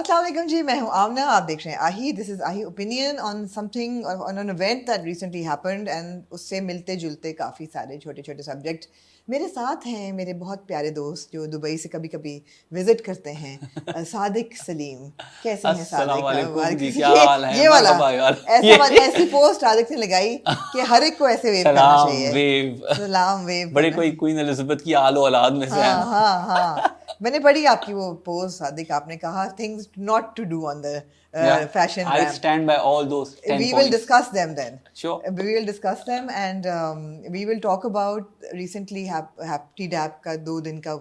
अस्सलाम वालेकुम जी, मैं हूं आमना, आप देख रहे हैं आही। दिस इज़ आही opinion on something, on an event that recently happened, and उससे मिलते जुलते काफ़ी सारे छोटे छोटे सब्जेक्ट। मेरे साथ हैं मेरे बहुत प्यारे दोस्त जो दुबई से कभी कभी विजिट करते हैं, सादिक सलीम। कैसे हैं अस्सलाम सादिक? वालेकुम जी, क्या ये हाल है? ये वाला मरहबा यार। ऐसी पोस्ट सादिक ने लगाई कि हर एक को ऐसे वेव करना सलाम चाहिए। वेव। सलाम वेव बड़े करना कोई है। क्वीन एलिजाबेथ की आलो औलाद में से है हाँ ना। हाँ हाँ, मैंने पढ़ी आपकी वो पोस्ट सादिक, आपने कहा things not to do on the Yeah, fashion I ramp. stand by all those 10 We will points. discuss them then. Sure. We will discuss them, and we will talk about recently TDAP का 2 दिन का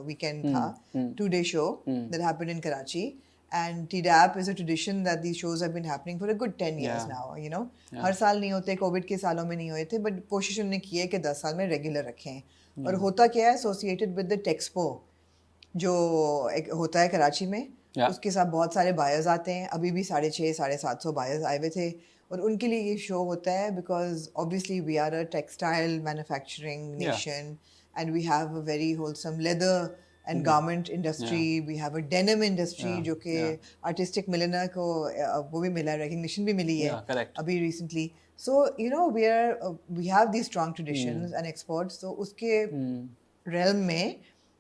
weekend था, 2-day show that happened in Karachi. And TDAP is a tradition that these shows have been happening for a good 10 years Yeah. now, you know. हर साल नहीं होते, Covid के सालों में नहीं हुए थे, बट कोशिश उन्होंने की है कि 10 साल में रेगुलर रखें। और होता क्या है, एसोसिएटेड विद द टेक्सपो जो एक होता है कराची में, उसके साथ बहुत सारे बायर्स आते हैं। अभी भी 650-750 बायर्स आए हुए थे, और उनके लिए ये शो होता है because obviously we are a textile manufacturing nation, and we have a very wholesome leather and garment industry, we have a denim industry जो कि आर्टिस्टिक मिलनर को वो भी मिला है, रिकग्निशन भी मिली है अभी recently. So you know we have the strong traditions and exports, तो उसके रेल्म में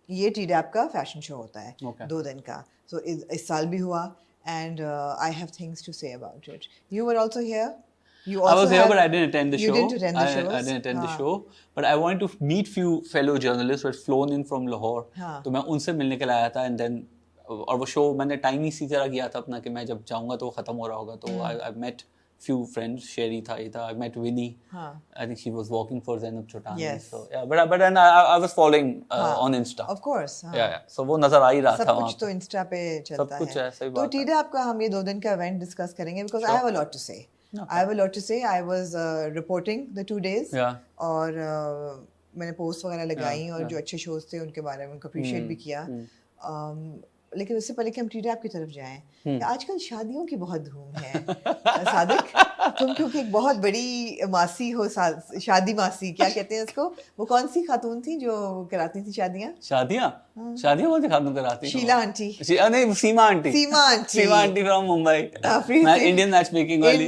ये TDAP का फैशन शो होता है 2 दिन का। सो इस साल भी हुआ, and I have things to say about it. You were also here? I was here, but I didn't attend the show. You didn't attend the shows? I didn't attend the show, but I wanted to meet few fellow journalists who had flown in from Lahore. तो मैं उनसे मिलने के लिए आया था, and then और वो शो मैंने टाइम ही इसी तरह किया था अपना कि मैं जब जाऊंगा तो वो खत्म हो रहा होगा। तो I met few friends. Sherry था, I met Winnie. I think she was walking for Zainab Chotani. Yes. So yeah, but then I was following on Insta. Of course. Yeah. So वो नजर आ ही रहा था सब वहाँ कुछ तो इंस्टा पे चलता है। सब कुछ है, सही तो बात है। TDAP का हम ये 2 दिन का इवेंट डिस्कस करेंगे because I have a lot to say. I have a lot to say. I was reporting the 2 days. और मैंने पोस्ट वगैरह लगाई और जो अच्छे शोज थे उनके बारे में उनको अप्रिशिएट भी किया। लेकिन उससे पहले कि हम TDAP की तरफ जाएं, आजकल शादियों की बहुत धूम है। सादिक, तुम क्योंकि एक बहुत बड़ी मासी हो, शादी मासी क्या कहते हैं उसको, वो कौन सी खातून थी जो कराती थी शादियाँ कौन सी खातून कराती? शीला आंटी। नहीं, Seema aunty from Mumbai. Indian matchmaking वाली।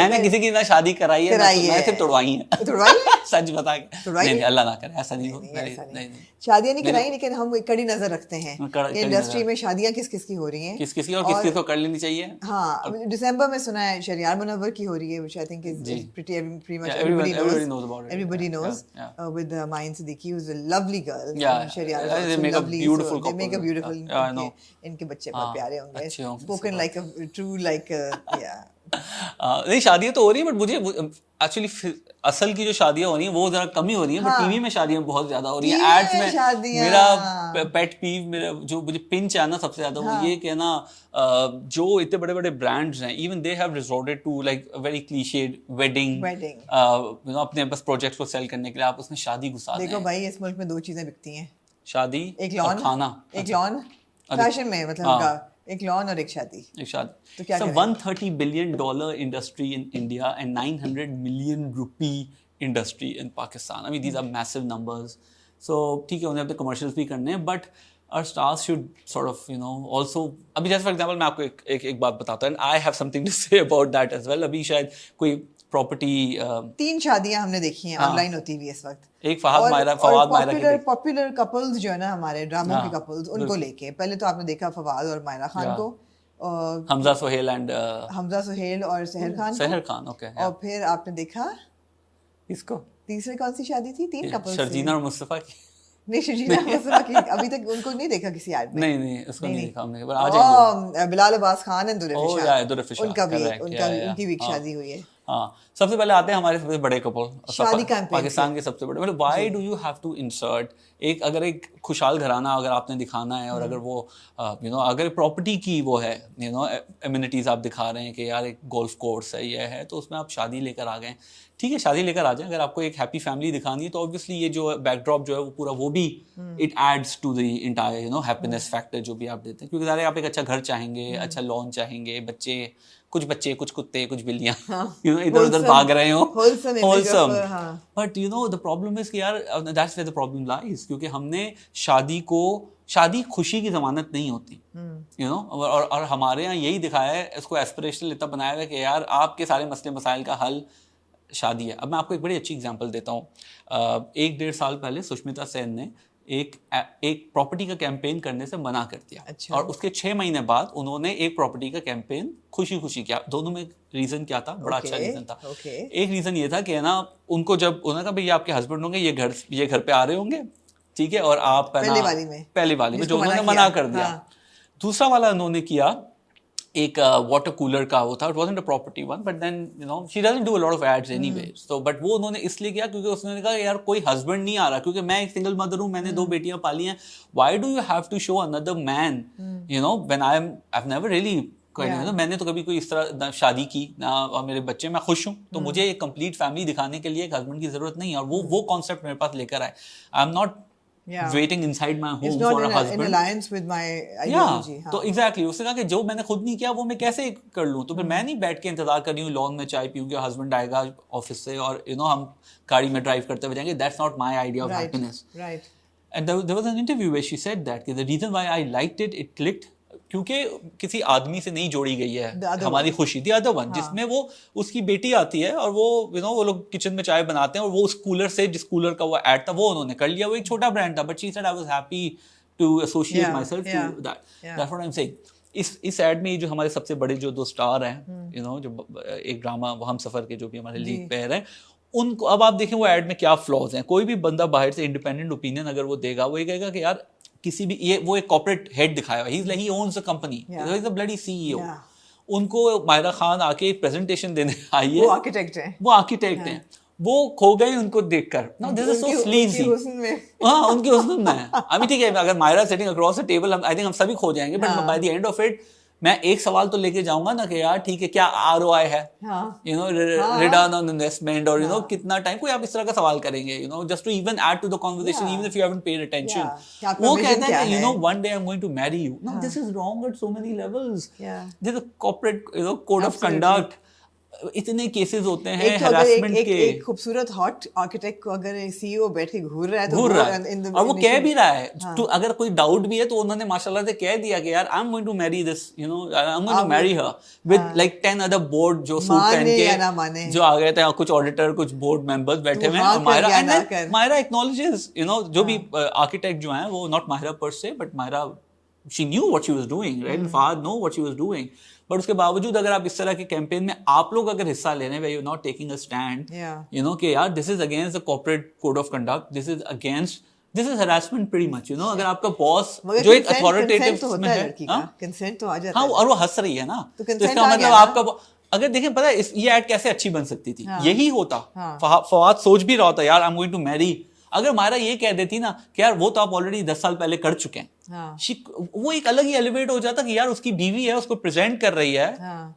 मैंने किसी की ना शादी कराई है, मैं सिर्फ तोड़वाई है। सच बता के नहीं, अल्लाह ना करे ऐसा नहीं हो। नहीं, शादियां नहीं कराई, लेकिन हम कड़ी नजर रखते हैं कि इंडस्ट्री में शादियां किस किस की हो रही हैं, किस किस की और किस किस को कर लेनी चाहिए। हाँ, दिसंबर में सुना है शरियार मुनव्वर की हो रही है, which I think is pretty much everybody knows about it. Everybody knows with Mayin Siddiqui, who's a lovely girl. Shariar is also lovely. They make a beautiful. इनके बच्चे बहुत प्यारे होंगे, spoken like a true yeah. नहीं, शादियां तो हो रही है, बट मुझे एक्चुअली असल की जो शादियां हो रही हैं वो जरा कम ही हो रही हैं, बट टीवी में शादियां बहुत ज्यादा हो रही हैं। एड्स में मेरा पेट पीव, मेरा जो मुझे पिंच है ना सबसे ज्यादा, वो ये कि ना जो इतने बड़े बड़े ब्रांड्स हैं, even they have resorted to like very cliched wedding, you know, अपने बस प्रोजेक्ट्स को सेल करने के लिए आप उसमें शादी घुसा दें। देखो भाई, इस मुल्क में 2 चीजें बिकती हैं, शादी और खाना। एक लॉन फैशन में, मतलब एक लॉन और एक शादी। तो क्या करें? $130 billion industry in India and 900 million rupee industry in Pakistan. I mean, these are massive numbers. So ठीक है, उन्हें अपने commercials भी करने हैं, but our stars should sort of, you know, also, अभी जैसे for example मैं आपको एक बात बताता हूँ, and I have something to say about that as well. अभी शायद कोई प्रॉपर्टी 3 शादियां हमने देखी हैं ऑनलाइन होती हुई इस वक्त। एक फवाद मायरा के पॉपुलर कपल्स जो है ना, हमारे ड्रामों के कपल्स, उनको लेके पहले तो आपने देखा फवाद और मायरा खान को, हमजा सुहेल और सहर खान ओके, और फिर आपने देखा इसको, तीसरी कौन सी शादी थी? 3 कपल्स, शर्जीना और मुस्तफा की। नहीं, शर्जीना मुस्तफा की अभी तक उनको नहीं देखा किसी ऐड में। नहीं, उसको नहीं देखा हमने, पर आ जाएंगे। बिलाल अब्बास खान एंड दुर्रफिशा, उनकी भी शादी हुई है। हाँ, सबसे पहले आते हैं हमारे सबसे बड़े कपल, शादी पाकिस्तान के सबसे बड़े। मतलब why do you have to insert अगर एक खुशहाल घराना अगर आपने दिखाना है, और अगर वो यू नो अगर प्रॉपर्टी की वो है, यू नो एमिनिटीज आप दिखा रहे हैं कि यार एक गोल्फ कोर्स है, ये है, तो उसमें आप शादी लेकर आ गए। ठीक है, शादी लेकर आ जाए। अगर आपको एक हैप्पी फैमिली दिखानी है तो ऑब्वियसली ये जो बैकड्रॉप जो है वो पूरा वो भी it adds to the entire, you know, happiness factor जो भी आप देते हैं, क्योंकि सारे आप एक अच्छा घर चाहेंगे, अच्छा लॉन चाहेंगे, बच्चे कुछ कुत्ते कुछ बिल्लियां, यू नो, इधर उधर भाग रहे हो, wholesome. But you know the problem is कि यार that's where the problem lies, क्योंकि हमने शादी को शादी खुशी की जमानत नहीं होती, यू नो। और हमारे यहाँ यही दिखाया है, इसको एस्पिरेशनल इतना बनाया हुआ है कि यार आपके सारे मसले मसाइल का हल शादी है। अब मैं आपको एक बड़ी अच्छी एग्जांपल देता हूँ। 1-1.5 साल पहले सुष्मिता सेन ने एक प्रॉपर्टी का कैंपेन करने से मना कर दिया। अच्छा। और उसके 6 महीने बाद उन्होंने एक प्रॉपर्टी का कैंपेन खुशी खुशी किया। दोनों में रीजन क्या था? बड़ा अच्छा रीजन था। एक रीजन ये था कि ना उनको जब उन्होंने कहा भाई आपके हस्बैंड होंगे, ये घर पे आ रहे होंगे, ठीक है, और आप पहले वाली में जो उन्होंने मना कर दिया। दूसरा वाला उन्होंने किया एक वाटर कूलर का, वो था, it wasn't a property one, but then you know she doesn't do a lot of ads anyway. So but वो उन्होंने इसलिए किया क्योंकि उसने कहा यार कोई हस्बैंड नहीं आ रहा, क्योंकि मैं एक सिंगल मदर हूँ, मैंने 2 बेटियां पाली हैं, why do you have to show another man, you know, when I have never really, मैंने तो कभी कोई इस तरह शादी की ना, और मेरे बच्चे, मैं खुश हूँ, तो मुझे एक कंप्लीट फैमिली दिखाने के लिए एक हस्बैंड की जरूरत नहीं है। और वो कॉन्सेप्ट मेरे पास लेकर आए। आई am not waiting inside my home for a husband. in alliance with my ideology. तो exactly उसने कहा कि जो मैंने खुद नहीं किया वो मैं कैसे कर लूँ? तो फिर मैं नहीं बैठ के इंतजार कर रही हूँ लॉन में चाय पीऊंगी और हस्बैंड आएगा ऑफिस से और यू नो हम गाड़ी में ड्राइव करते हुए जाएंगे। That's not my idea of happiness. Right. And there was an interview where she said that the reason why I liked it, it clicked, क्योंकि किसी आदमी से नहीं जोड़ी गई है हमारी खुशी, दी अदर वन, जिसमें वो उसकी बेटी आती है और वो यू नो वो लोग किचन में चाय बनाते हैं और वो उस कूलर से, जिस कूलर का वो ऐड था वो उन्होंने कर लिया। वो एक छोटा ब्रांड था, but she said I was happy to associate myself to that. That's what I am saying. इस ऐड में जो हमारे सबसे बड़े जो 2 स्टार हैं, यू नो, जो एक ड्रामा वो हम सफर के जो भी हमारे लीड पेयर हैं, उनको अब आप देखें वो ऐड में क्या फ्लॉज हैं। कोई भी बंदा बाहर से इंडिपेंडेंट ओपिनियन अगर वो देगा, वो ये कहेगा कि यार किसी भी, ये वो एक कॉर्पोरेट हेड दिखाया हुआ, he owns the company, he is a bloody CEO. उनको मायरा खान आके एक प्रेजेंटेशन देने आई है, वो आर्किटेक्ट हैं, वो खो गए उनको देखकर। No this is so sleazy. हां, उनके हुस्न में। अभी ठीक है, अगर Mayra sitting across the table, I think हम सभी खो जाएंगे, but by the end of it मैं एक सवाल तो लेके जाऊंगा ना कि यार ठीक है, क्या आरओआई है, you know, return on investment, और यू नो कितना टाइम, कोई आप इस तरह का सवाल करेंगे, you know, just to even add to the conversation, even if you haven't paid attention. वो कहता है कि you know one day I am going to marry you. No, this is wrong at so many levels. This is a corporate, you know, code of conduct. इतने cases होते हैं harassment के। एक खूबसूरत हॉट आर्किटेक्ट को अगर CEO बैठ के घूर रहा है तो और वो कह भी रहा है, तो अगर कोई डाउट भी है तो उन्होंने माशाल्लाह से कह दिया कि यार I am going to marry this, you know, I am going to marry her with like 10 other board जो सूट पहन के जो आ गए थे, कुछ ऑडिटर, कुछ बोर्ड मेंबर्स बैठे हुए हैं। मायरा एक्नॉलेजेस, यू नो, जो भी आर्किटेक्ट जो हैं, वो not Mahira per se, but Mahira she knew what she was doing, right? Fahad know what she was doing. But उसके बावजूद अगर आप इस तरह के कैंपेन में आप लोग अगर हिस्सा ले रहे हैं, where you're not taking a stand, you know, कि यार this is against the corporate code of conduct, this is harassment pretty much, you know, अगर आपका बॉस जो एक authoritative में है, consent तो आ जाता है, और वो हंस रही है ना, तो इसका मतलब आपका अगर देखें, पता है ये ऐड कैसे अच्छी बन सकती थी, यही होता, फवाद सोच भी रहा होता यार I am going to marry, अगर मायरा ये कह देती ना कि यार वो तो आप ऑलरेडी 10 साल पहले कर चुके हैं, वो एक अलग ही एलिवेट हो जाता कि यार उसकी बीवी है, उसको प्रेजेंट कर रही है,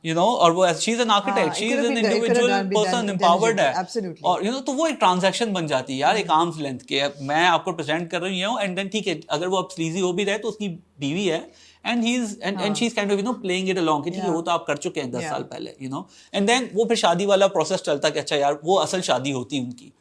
यू नो, और वो she is an architect, she is an individual person, empowered है, और यू नो, तो वो एक ट्रांजैक्शन बन जाती है यार, एक आर्म्स लेंथ के, मैं आपको प्रेजेंट कर रही हूँ, एंड देन ठीक है, अगर वो अब स्लीजी हो भी रहे तो उसकी बीवी है, and she's kind of, you know, playing it along कि ठीक है, वो तो आप कर चुके हैं 10 साल पहले, you know, and then वो फिर शादी वाला प्रोसेस चलता कि अच्छा यार वो असल शादी होती उनकी।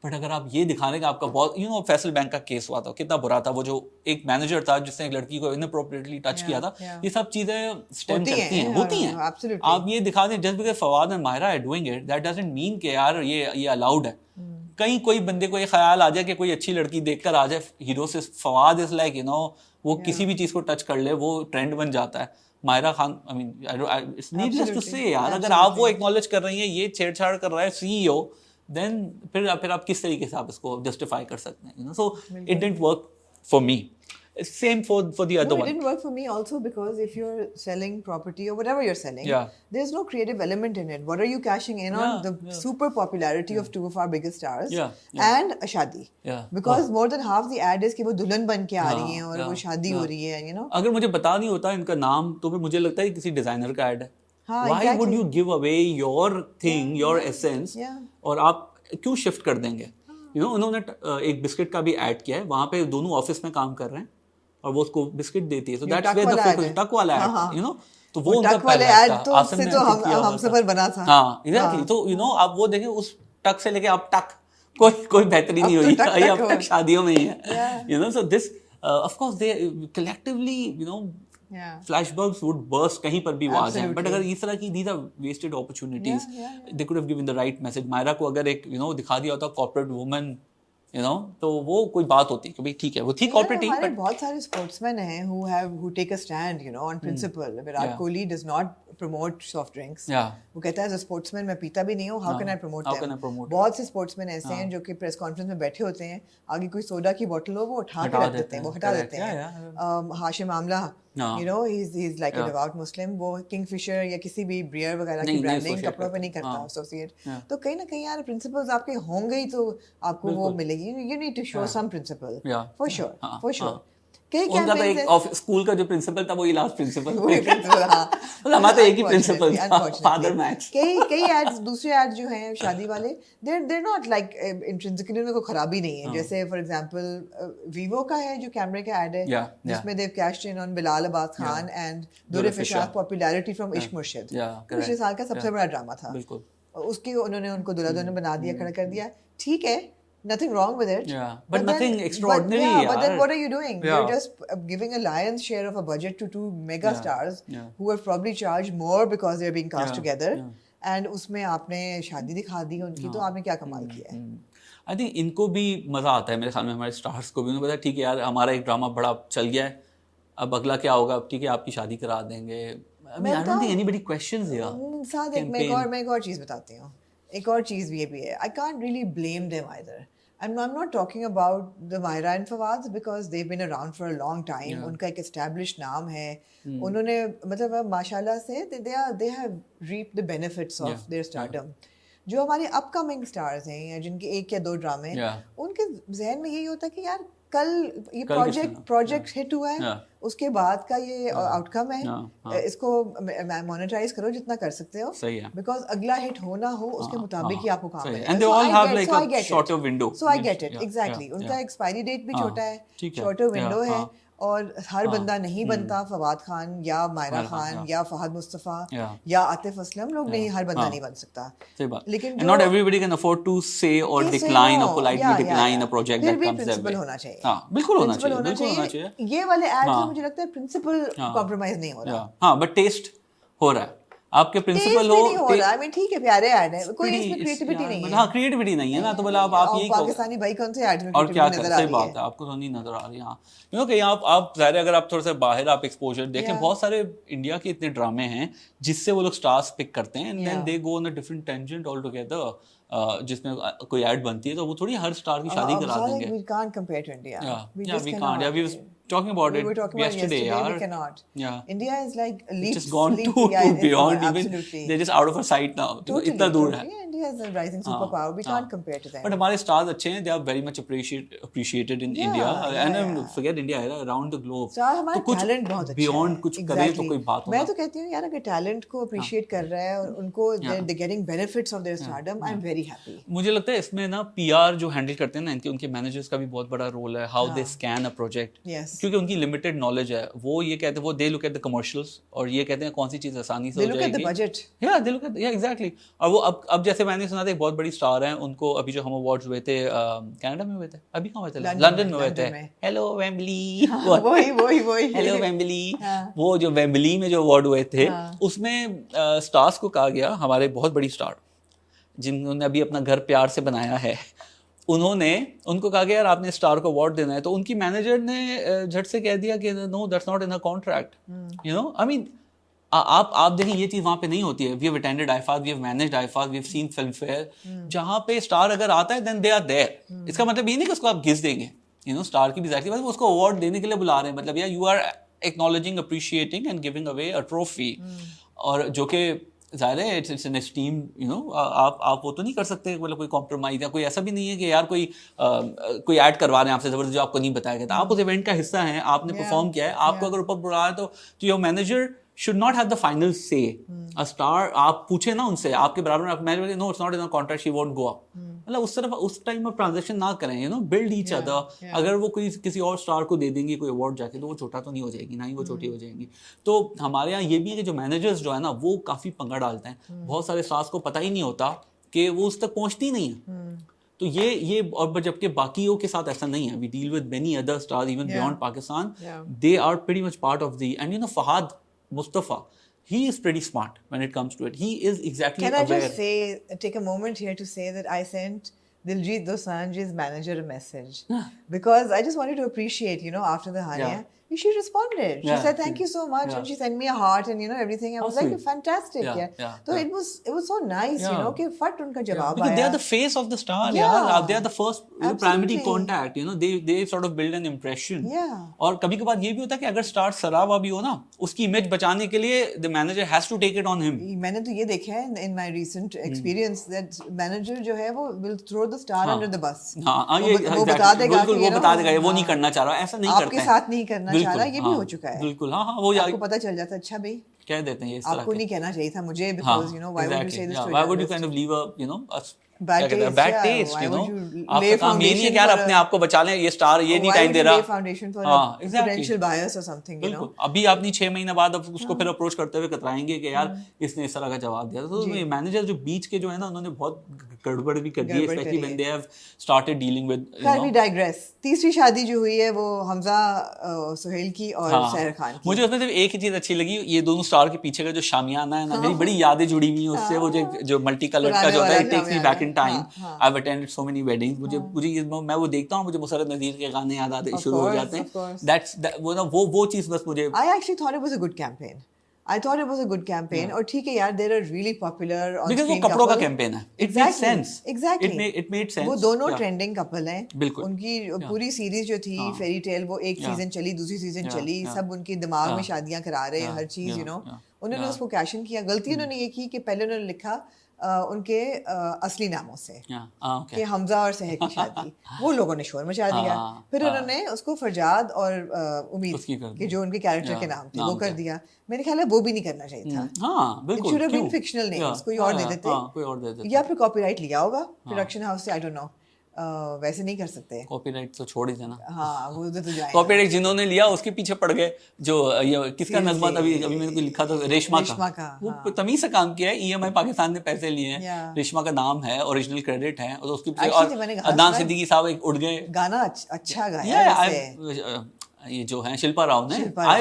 बट अगर आप ये दिखा रहे हैं कि आपका बहुत, यू नो, फैसल बैंक का केस हुआ था, कितना बुरा था, वो जो एक मैनेजर था जिसने एक लड़की को इनअप्रोप्रिएटली टच किया था, ये सब चीजें स्टेम करती हैं, होती हैं। आप ये दिखा दें just because Fawad and Mahira are doing it, that doesn't mean कि यार ये अलाउड है। कहीं कोई बंदे को ये ख्याल आ जाए कि कोई अच्छी लड़की देखकर आ जाए, हीरो से Fawad is like, you know, वो किसी भी चीज को टच कर ले वो ट्रेंड बन जाता है। Mahira Khan, I mean it's needless to say यार, अगर आप वो एक्नॉलेज कर रही हैं, ये छेड़छाड़ कर रहा है सीईओ, देन फिर आप किस तरीके से आप इसको जस्टिफाई कर सकते हैं, you know, so it didn't work for me. Same for the other one. It didn't work for me also because if you're selling property or whatever you're selling, there's no creative element in it. What are you cashing in on? The super popularity of 2 of our biggest stars and a शादी. Because more than half the ad is कि वो दुल्हन बन के आ रही हैं और वो शादी हो रही है, you know. अगर मुझे पता नहीं होता इनका नाम तो फिर मुझे लगता है किसी डिजाइनर का ad है. Why would you give away your thing, your essence? और आप क्यों शिफ्ट कर देंगे? You know, उन्होंने एक बिस्किट का भी ad किया है, वहाँ पे दोनों ऑफिस में काम कर रहे हैं और वो उसको बिस्किट देती है, so that's where the focus, टक वाला ऐड, you know, तो वो उनका पहला ऐड था, आसिम ने हम सफर बना था, हाँ एग्जैक्टली, तो you know, आप वो देखें उस टक से लेके आप टक कोई बेहतरी नहीं हुई, ये अब तक शादियों में ही है, you know, so this of course they collectively Yeah. Flash bulbs would burst कहीं पर भी वो आ जाए, बट Absolutely. अगर इस तरह की these are wasted opportunities, Yeah. they could have given the right message. Myra को अगर एक दिखा दिया होता कॉर्पोरेट वुमन तो वो कोई बात होती कि भाई ठीक है वो थी कॉर्पोरेट ही, हमारे बट बहुत सारे स्पोर्ट्समैन हैं who take a stand on principle. Virat Kohli does not promote soft drinks. Yeah. वो कहता है एज अ स्पोर्ट्समैन मैं पीता भी नहीं हूँ, how can I promote How them? can I promote? बहुत से स्पोर्ट्समैन ऐसे हैं जो कि प्रेस कॉन्फ्रेंस में बैठे होते हैं, आगे कोई सोडा की बोतल हो वो उठा के रख देते हैं, वो हटा Correct. देते Yeah, हैं. Hashim Amla, he's like a devout Muslim, वो किंगफिशर या किसी भी बियर वगैरह की नहीं ब्रांडिंग associate कपड़ों पे नहीं करता. करता एसोसिएट. तो कहीं ना कहीं यार प्रिंसिपल्स आपके होंगे ही तो आपको वो मिलेगी. You need to show some principle. Yeah. For sure, for sure. कई उनका तो campaigns एक स्कूल का जो प्रिंसिपल था वही लास्ट प्रिंसिपल वही principle, हाँ. मतलब हमारा तो एक ही प्रिंसिपल था, Unfortunately. Father match. कई एड्स, दूसरे एड्स जो हैं शादी वाले, they're not like intrinsically उनमें कोई खराबी नहीं है. जैसे फॉर एग्जांपल वीवो का है जो कैमरे का एड है, जिसमें they've cashed in on Bilal Abbas Khan and Durr फिशाक popularity from इश्क मुर्शिद. पिछले साल का सबसे बड़ा ड्रामा था. बिल्कुल. उसके उन्होंने उनको दुल्हा दुल्हन बना दिया, खड़ा कर दिया. ठीक है, nothing wrong with it. Yeah, but nothing extraordinary. But then what are you doing? Yeah. You're just giving a lion's share of a budget to two mega stars who have probably charged more because they're being cast together. And उसमें आपने शादी दिखा दी उनकी, तो आपने क्या कमाल किया है? आई थिंक इनको भी मजा आता है मेरे ख्याल में, हमारे स्टार्स को भी. उन्हें पता है ठीक है यार हमारा एक ड्रामा बड़ा चल गया है, अब अगला क्या होगा, अब ठीक है आपकी शादी करा देंगे. I mean, I don't think anybody questions here. साथ मैं एक और चीज़ बताती हूँ. एक और चीज़ भी है. I can't really blame them either. I'm not talking about the Myra and Fawads because they've been around for a long time. उनका एक established नाम है. उन्होंने मतलब माशाल्लाह से they have reaped the benefits of their stardom. जो हमारे अपकमिंग स्टार्स हैं या जिनके एक या दो ड्रामे, उनके जहन में यही होता है कि यार कल ये प्रोजेक्ट हिट हुआ है, उसके बाद का ये आउटकम है, इसको मोनेटाइज करो जितना कर सकते हो, बिकॉज अगला हिट हो ना हो उसके मुताबिक ही आपको काम and they all have like a shorter window. So I get it, exactly. उनका एक्सपायरी डेट भी छोटा है, शॉर्टर विंडो है, और हर बंदा नहीं बनता फवाद खान या मायरा खान या फहद मुस्तफ़ा या आतिफ असलम, लोग नहीं, हर बंदा नहीं बन सकता. लेकिन not everybody can afford to say or decline or politely decline a project that comes their way. होना चाहिए. हाँ बिल्कुल होना चाहिए. ये वाले एड्स में मुझे लगता है प्रिंसिपल कॉम्प्रोमाइज नहीं हो रहा. हाँ बट टेस्ट हो रहा है. आपके प्रिंसिपल हो, आई मीन ठीक है प्यारे ऐड है, कोई इसमें क्रिएटिविटी नहीं है. हाँ क्रिएटिविटी नहीं है ना, तो बोला आप यही पाकिस्तानी भाई कौन से ऐड में और क्या कर, सही बात है, आपको तो नहीं नजर आ रही. हाँ कहीं आप ज़ाहिर अगर आप थोड़ा सा बाहर आप एक्सपोजर देखें, बहुत सारे इंडिया के इतने ड्रामे हैं जिससे वो लोग स्टार्स पिक करते हैं, and then they go on a different tangent all together, जिसमें कोई ऐड बनती है तो वो थोड़ी हर स्टार की शादी करा देंगे. We can't compare to India. We can't. Yeah, we were talking about it yesterday. We cannot. Yeah. India is like leaps. Just gone too beyond. Even they're just out of our sight now. इतना दूर है. India is a rising superpower. We can't compare to them. But हमारे stars अच्छे हैं. They are very much appreciated in India. And forget India, around the globe. हमारा talent बहुत अच्छा है. Beyond कुछ करे तो कोई बात हो. मैं तो कहती हूँ यार अगर talent को appreciate कर रहा है और उनको they're getting benefits of their stardom, I'm very happy. मुझे लगता है इसमें ना PR जो हैंडल करते हैं ना, इनके उनके मैनेजर्स का भी बहुत बड़ा रोल है. How they scan a project. क्योंकि उनकी लिमिटेड नॉलेज है. वो ये कहते हैं, वो they look at the commercials और ये कहते हैं कौन सी चीज आसानी से हो जाएगी. They look at the budget. या दे लुक एट, या एग्जैक्टली. और वो अब जैसे मैंने सुना था एक बहुत बड़ी स्टार है, उनको अभी जो हम अवार्ड्स हुए थे कनाडा में हुए थे, अभी कहाँ हुए थे, लंदन में हुए थे. हेलो वेम्बली, वही हेलो वेम्बली. वो जो वेम्बली में जो अवार्ड हुए थे उसमें स्टार्स को कहा गया, हमारे बहुत बड़ी स्टार जिन्होंने अभी अपना घर प्यार से बनाया है, उनको कहा गया यार आपने स्टार को अवार्ड देना है, तो उनकी मैनेजर ने झट से कह दिया कि no that's not in a contract. I mean आप देखें ये चीज वहां पे नहीं होती है. We have attended IIFA, we have managed IIFA, we have seen Filmfare, जहां पे स्टार अगर आता है देन दे आर देयर. इसका मतलब ये नहीं कि उसको आप घिस देंगे. स्टार की भी जाहिर बात है, उसको अवार्ड देने के लिए बुला रहे हैं, मतलब यार you are acknowledging, appreciating and giving away a trophy. और जो कि ज़ाहिर है इट्स एन एस्टीम, आप वो तो नहीं कर सकते, मतलब कोई कॉम्प्रोमाइज़ या कोई ऐसा भी नहीं है कि यार कोई ऐड करवा रहे हैं आपसे ज़बरदस्त जो आपको नहीं बताया गया था. आप उस इवेंट का हिस्सा हैं, आपने परफॉर्म किया है, आपको अगर ऊपर बुलाया है तो your manager should not have the final say. A star, आप पूछे ना उनसे, आपके बराबर में manager, no it's not in a contract, she won't go up. मतलब उस तरफ उस टाइम में ट्रांजेक्शन ना करें, build each other. अगर वो किसी और स्टार को दे देंगे कोई अवार्ड जाके, तो वो छोटा तो नहीं हो जाएगी, ना ही वो छोटी हो जाएंगी. तो हमारे यहाँ ये भी है कि जो मैनेजर्स जो है ना वो काफ़ी पंगा डालते हैं. बहुत सारे स्टार्स को पता ही नहीं होता कि वो उस तक पहुँचती नहीं है. तो ये और जबकि बाकियों के साथ ऐसा नहीं है. We deal with many other stars even beyond Pakistan. They are pretty much part of the and Fahad Mustafa. He is pretty smart when it comes to it. He is exactly Can aware. I just say, take a moment here to say that I sent Diljit Dosanjh's manager a message because I just wanted to appreciate, after the Hania, she responded. She said, "Thank you so much," and she sent me a heart and everything. I was like, "Fantastic!" So it was so nice, कि फट उनका जवाब Because आया. they are the face of the star. They are the first primary contact. They sort of build an impression. और कभी कभार ये भी होता है कि अगर स्टार सरावा भी हो ना, उसकी इमेज बचाने के लिए the manager has to take it on him. मैंने तो ये देखा है in my recent experience that manager जो है वो will throw the star under the bus. वो बता देगा कि वो बता देगा वो नहीं करना चाह रहा, ऐसा नहीं करता है. आपके साथ नहीं करना चाह रहा, ये भी हो चुका है. बिल्कुल. हाँ वो आपको पता चल जाता है. अच्छा भाई कह देते हैं ये इस तरह आपको नहीं कहना चाहिए था मुझे because why would you say this to why would you kind of leave a bad taste, आपका काम ये नहीं है कि यार अपने आप को बचा लें, ये स्टार ये नहीं टाइम दे रहा. फाउंडेशन फॉर पोटेंशियल बायस और समथिंग, बिल्कुल. अभी आप नहीं 6 महीने बाद अब उसको फिर अप्रोच करते हुए कतराएंगे कि यार इसने इस तरह का जवाब दिया. तो ये मैनेजर जो बीच के जो है ना, उन्होंने बहुत गड़बड़ भी कर दी, specially when they have started dealing with we digress. तीसरी शादी जो हुई है वो हमजा सुहेल की और सहर खान की. मुझे उसमें सिर्फ एक ही चीज अच्छी लगी, ये दोनों स्टार के पीछे का जो शामियाना है ना, मेरी बड़ी यादें जुड़ी हुई हैं उससे. वो जो मल्टी कलर का जो होता है, it takes me back in time. I've attended so many weddings. मुझे मैं वो देखता हूँ, मुझे मुसरत नज़ीर के गाने याद आते शुरू हो जाते हैं. वो चीज़ बस मुझे. I actually thought it was a good campaign. और ठीक है यार, there are really popular on because वो कपड़ों का कैंपेन है. It made sense. Exactly. It made sense. वो दोनों ट्रेंडिंग कपल हैं. बिल्कुल. उनकी पूरी सीरीज जो थी फेरी टेल, वो एक सीजन चली, दूसरी सीजन चली, सब उनके दिमाग में शादियां करा रहे हैं, हर चीज उन्होंने उसको कैशन किया. गलती उन्होंने ये की कि पहले उन्होंने लिखा उनके असली नामों से कि हमजा और सहर की शादी. वो लोगों ने शोर मचा दिया. फिर उन्होंने उसको फरजाद और उम्मीद कि जो उनके कैरेक्टर के नाम थे वो कर दिया. मेरे ख्याल है वो भी नहीं करना चाहिए था. It should have been fictional names. कोई और दे देते या फिर कॉपीराइट लिया होगा प्रोडक्शन हाउस से. I don't know. वैसे नहीं कर सकते. कॉपीराइट तो छोड़ ही देना. हाँ वो तो जाए. कॉपीराइट जिन्होंने लिया उसके पीछे पड़ गए. जो ये किसका नज़्मा था, अभी मैंने कोई लिखा था, रेशमा का. वो तमीज से काम किया है. EMI पाकिस्तान ने पैसे लिए हैं. रेशमा का नाम है, ओरिजिनल क्रेडिट है, और उसके पीछे और अदनान सिद्दीकी साहब एक उड़ गए. गाना अच्छा गाया ये जो है शिल्पा राव ने.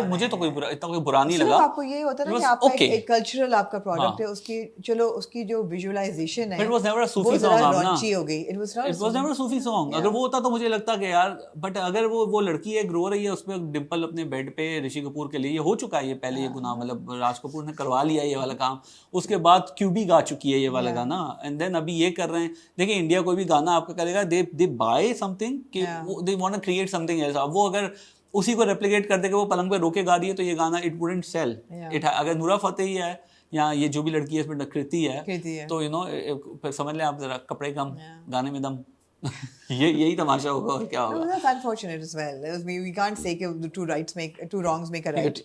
मुझे तो इतना कोई बुरा नहीं लगा. आपको ये होता है ना कि आपका एक कल्चरल आपका प्रोडक्ट है, उसकी चलो उसकी जो विजुअलाइजेशन है, it was never a Sufi song. Launchy हो गई. It was never a Sufi song. अगर वो होता तो मुझे लगता कि यार, बट अगर वो लड़की है, रो रही है, उसमें डिम्पल अपने बेड पे ऋषि कपूर के लिए, ये हो चुका है. ये पहले ये गुनाह, मतलब राज कपूर ने करवा लिया ये वाला काम. उसके बाद क्यूबी गा चुकी है ये वाला गाना, एंड देन अभी ये कर रहे हैं. देखिए इंडिया कोई भी गाना आपका करेगा, they buy something, they want to create something else. अब वो अगर उसी को रेप्लिकेट कर दे के वो पलंग पे रोके गा रही है तो ये गाना इट वुडंट सेल. अगर नूरा फतेही है या ये जो भी लड़की है इसमें कृति है तो समझ लें आप जरा, कपड़े कम गाने में दम. यही तमाशा होगा और क्या होगा. That's unfortunate as well. We can't say कि two wrongs make a right.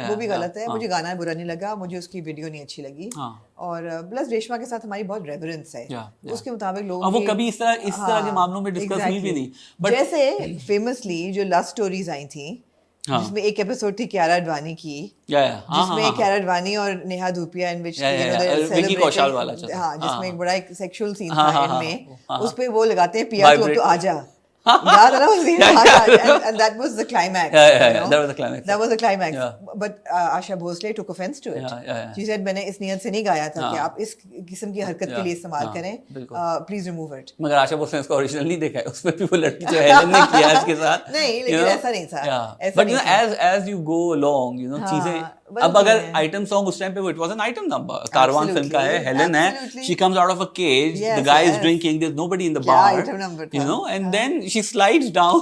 वो भी गलत है. मुझे गाना बुरा नहीं लगा, मुझे उसकी वीडियो नहीं अच्छी लगी. और प्लस रेशमा के साथ हमारी बहुत रेवरेंस है. उसके मुताबिक लोग वो कभी इस तरह के मामलों में डिस्कस हुई भी नहीं. जैसे फेमसली जो लव स्टोरीज आई थी, जिसमें एक एपिसोड थी कियारा अडवाणी की, जिसमें कियारा अडवाणी और नेहा धूपिया इन विच विकी कौशल वाला, जिसमें एक बड़ा एक सेक्सुअल सीन था इनमें. उस पे वो लगाते हैं पिया तो आजा. याद है ना वो scene? and that was the climax. That was the climax. But Asha Bhosle took offense to it. She said मैंने इस नियत से नहीं गाया था कि आप इस किस्म की हरकत के लिए इस्तेमाल करें. Please remove it. मगर आशा भोसले ने इसका ओरिजिनल नहीं देखा है. उसमें भी वो लड़की जो हेलन ने किया इसके साथ. नहीं, लेकिन ऐसा नहीं था. But as you go along, चीजें. अब अगर आइटम सॉन्ग उस टाइम पे, it was an item number. Caravan film का है, हेलन है, she comes out of a cage, the guy is drinking, there's nobody in the bar, and then she slides down